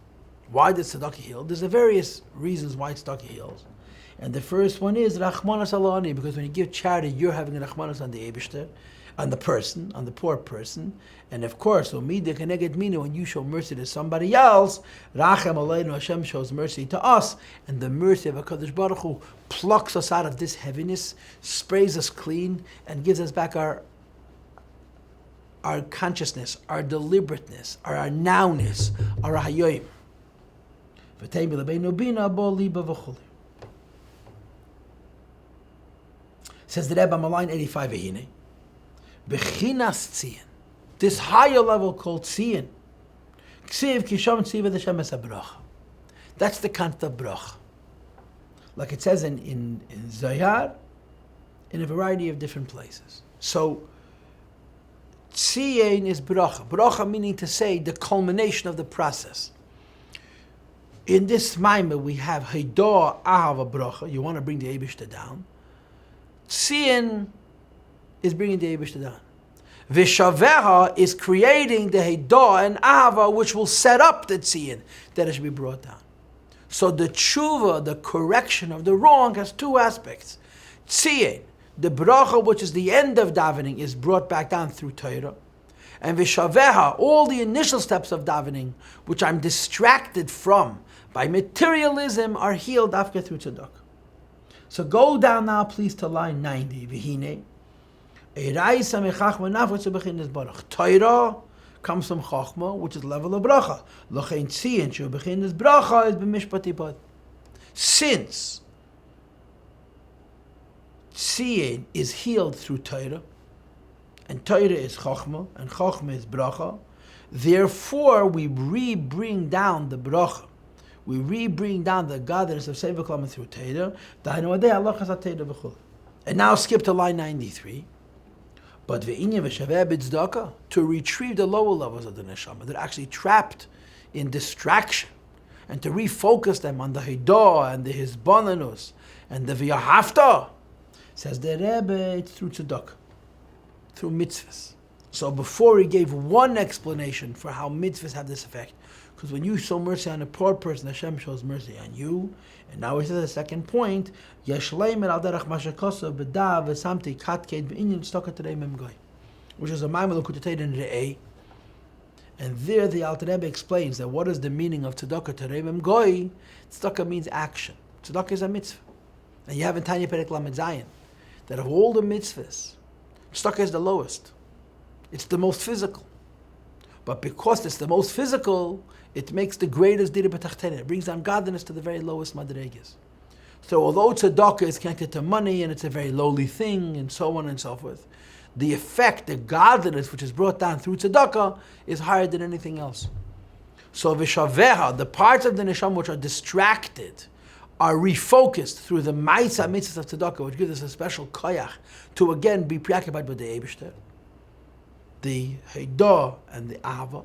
Why does tzedakah heal? There's various reasons why tzedakah heals. And the first one is Rachmanas alani, because when you give charity, you're having a Rachmanas on the Eibishter, on the person, on the poor person. And of course, when you show mercy to somebody else, Rachem Aleinu, Hashem shows mercy to us, and the mercy of HaKadosh Baruch Hu plucks us out of this heaviness, sprays us clean, and gives us back our our consciousness, our deliberateness, our nowness, our hayoim. Says the Rebbe on line 85, Bechinas Tzion, this higher level called Tzion. That's the concept of bracha. Like it says in Zayar, in a variety of different places. So, Tzion is bracha. Bracha meaning to say the culmination of the process. In this Maimah we have Haidah Ahava bracha. You want to bring the Eibishter down. Tzion is bringing the Eibishter down. Vishaveha is creating the Haidah and Ahava, which will set up the Tzion that it should be brought down. So the tshuva, the correction of the wrong, has two aspects. Tzion, the bracha, which is the end of davening, is brought back down through Torah. And Vishaveha, all the initial steps of davening, which I'm distracted from by materialism, are healed after through tzedakah. So go down now, please, to line 90. V'hine, Torah comes from Chachma, which is level of bracha. Lochein Tzion shu bechinas bracha is Bemishpot Tipadeh. Since Tzion is healed through Torah, and Torah is Chachma, and Chachma is bracha, therefore we re-bring down the bracha. We re-bring down the godliness of Seva Klam through Torah. And now skip to line 93. But to retrieve the lower levels of the neshama, they're actually trapped in distraction, and to refocus them on the Haidah and the Hizbananus and the V'yahavta, says the Rebbe, it's through tzedakah, through mitzvahs. So before he gave one explanation for how mitzvahs have this effect, because when you show mercy on a poor person, Hashem shows mercy on you. And now he says the second point, which is a Maamar Likutei Torah in Re'eh. And there the Alter Rebbe explains that what is the meaning of tzedakah terei mem goy? Tzedakah means action. Tzedakah is a mitzvah. And you have in Tanya Perek Lamed Zayin that of all the mitzvahs, tzedakah is the lowest. It's the most physical. But because it's the most physical, it makes the greatest dira b'tachtena. It brings down godliness to the very lowest madregas. So although tzedakah is connected to money and it's a very lowly thing and so on and so forth, the effect, the godliness which is brought down through tzedakah is higher than anything else. So v'shaveha, the parts of the neshama which are distracted, are refocused through the ma'isa mitzvahs of tzedakah, which gives us a special koyach to again be preoccupied with the Eibishter, the Haidah and the Ahava.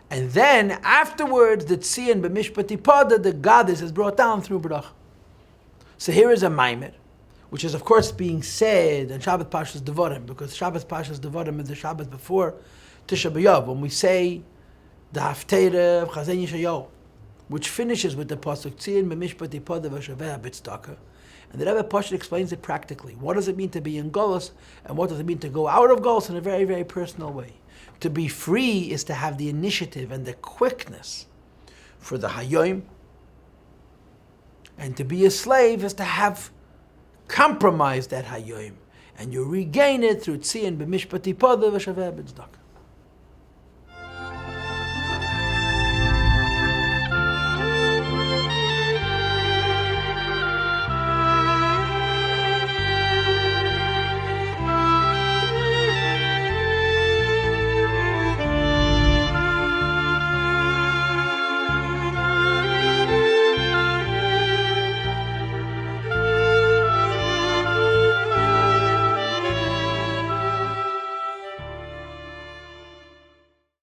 And then afterwards, the Tzion Bemishpot Tipadeh, the goddess, is brought down through bracha. So here is a Maamar, which is of course being said in Shabbat Parshas Devarim, because Shabbat Parshas Devarim is the Shabbat before Tisha B'Av, when we say the Haftarah of Chazen Yeshayahu, which finishes with the pasuk Tzion Bemishpot Tipadeh v'shaveh b'tzedakah. And the Rebbe Parsha explains it practically. What does it mean to be in Golus, and what does it mean to go out of Golus in a very, very personal way? To be free is to have the initiative and the quickness for the Hayoim, and to be a slave is to have compromised that Hayoim, and you regain it through Tzion Bemishpot Tipadeh v'shaveh b'tzedakah.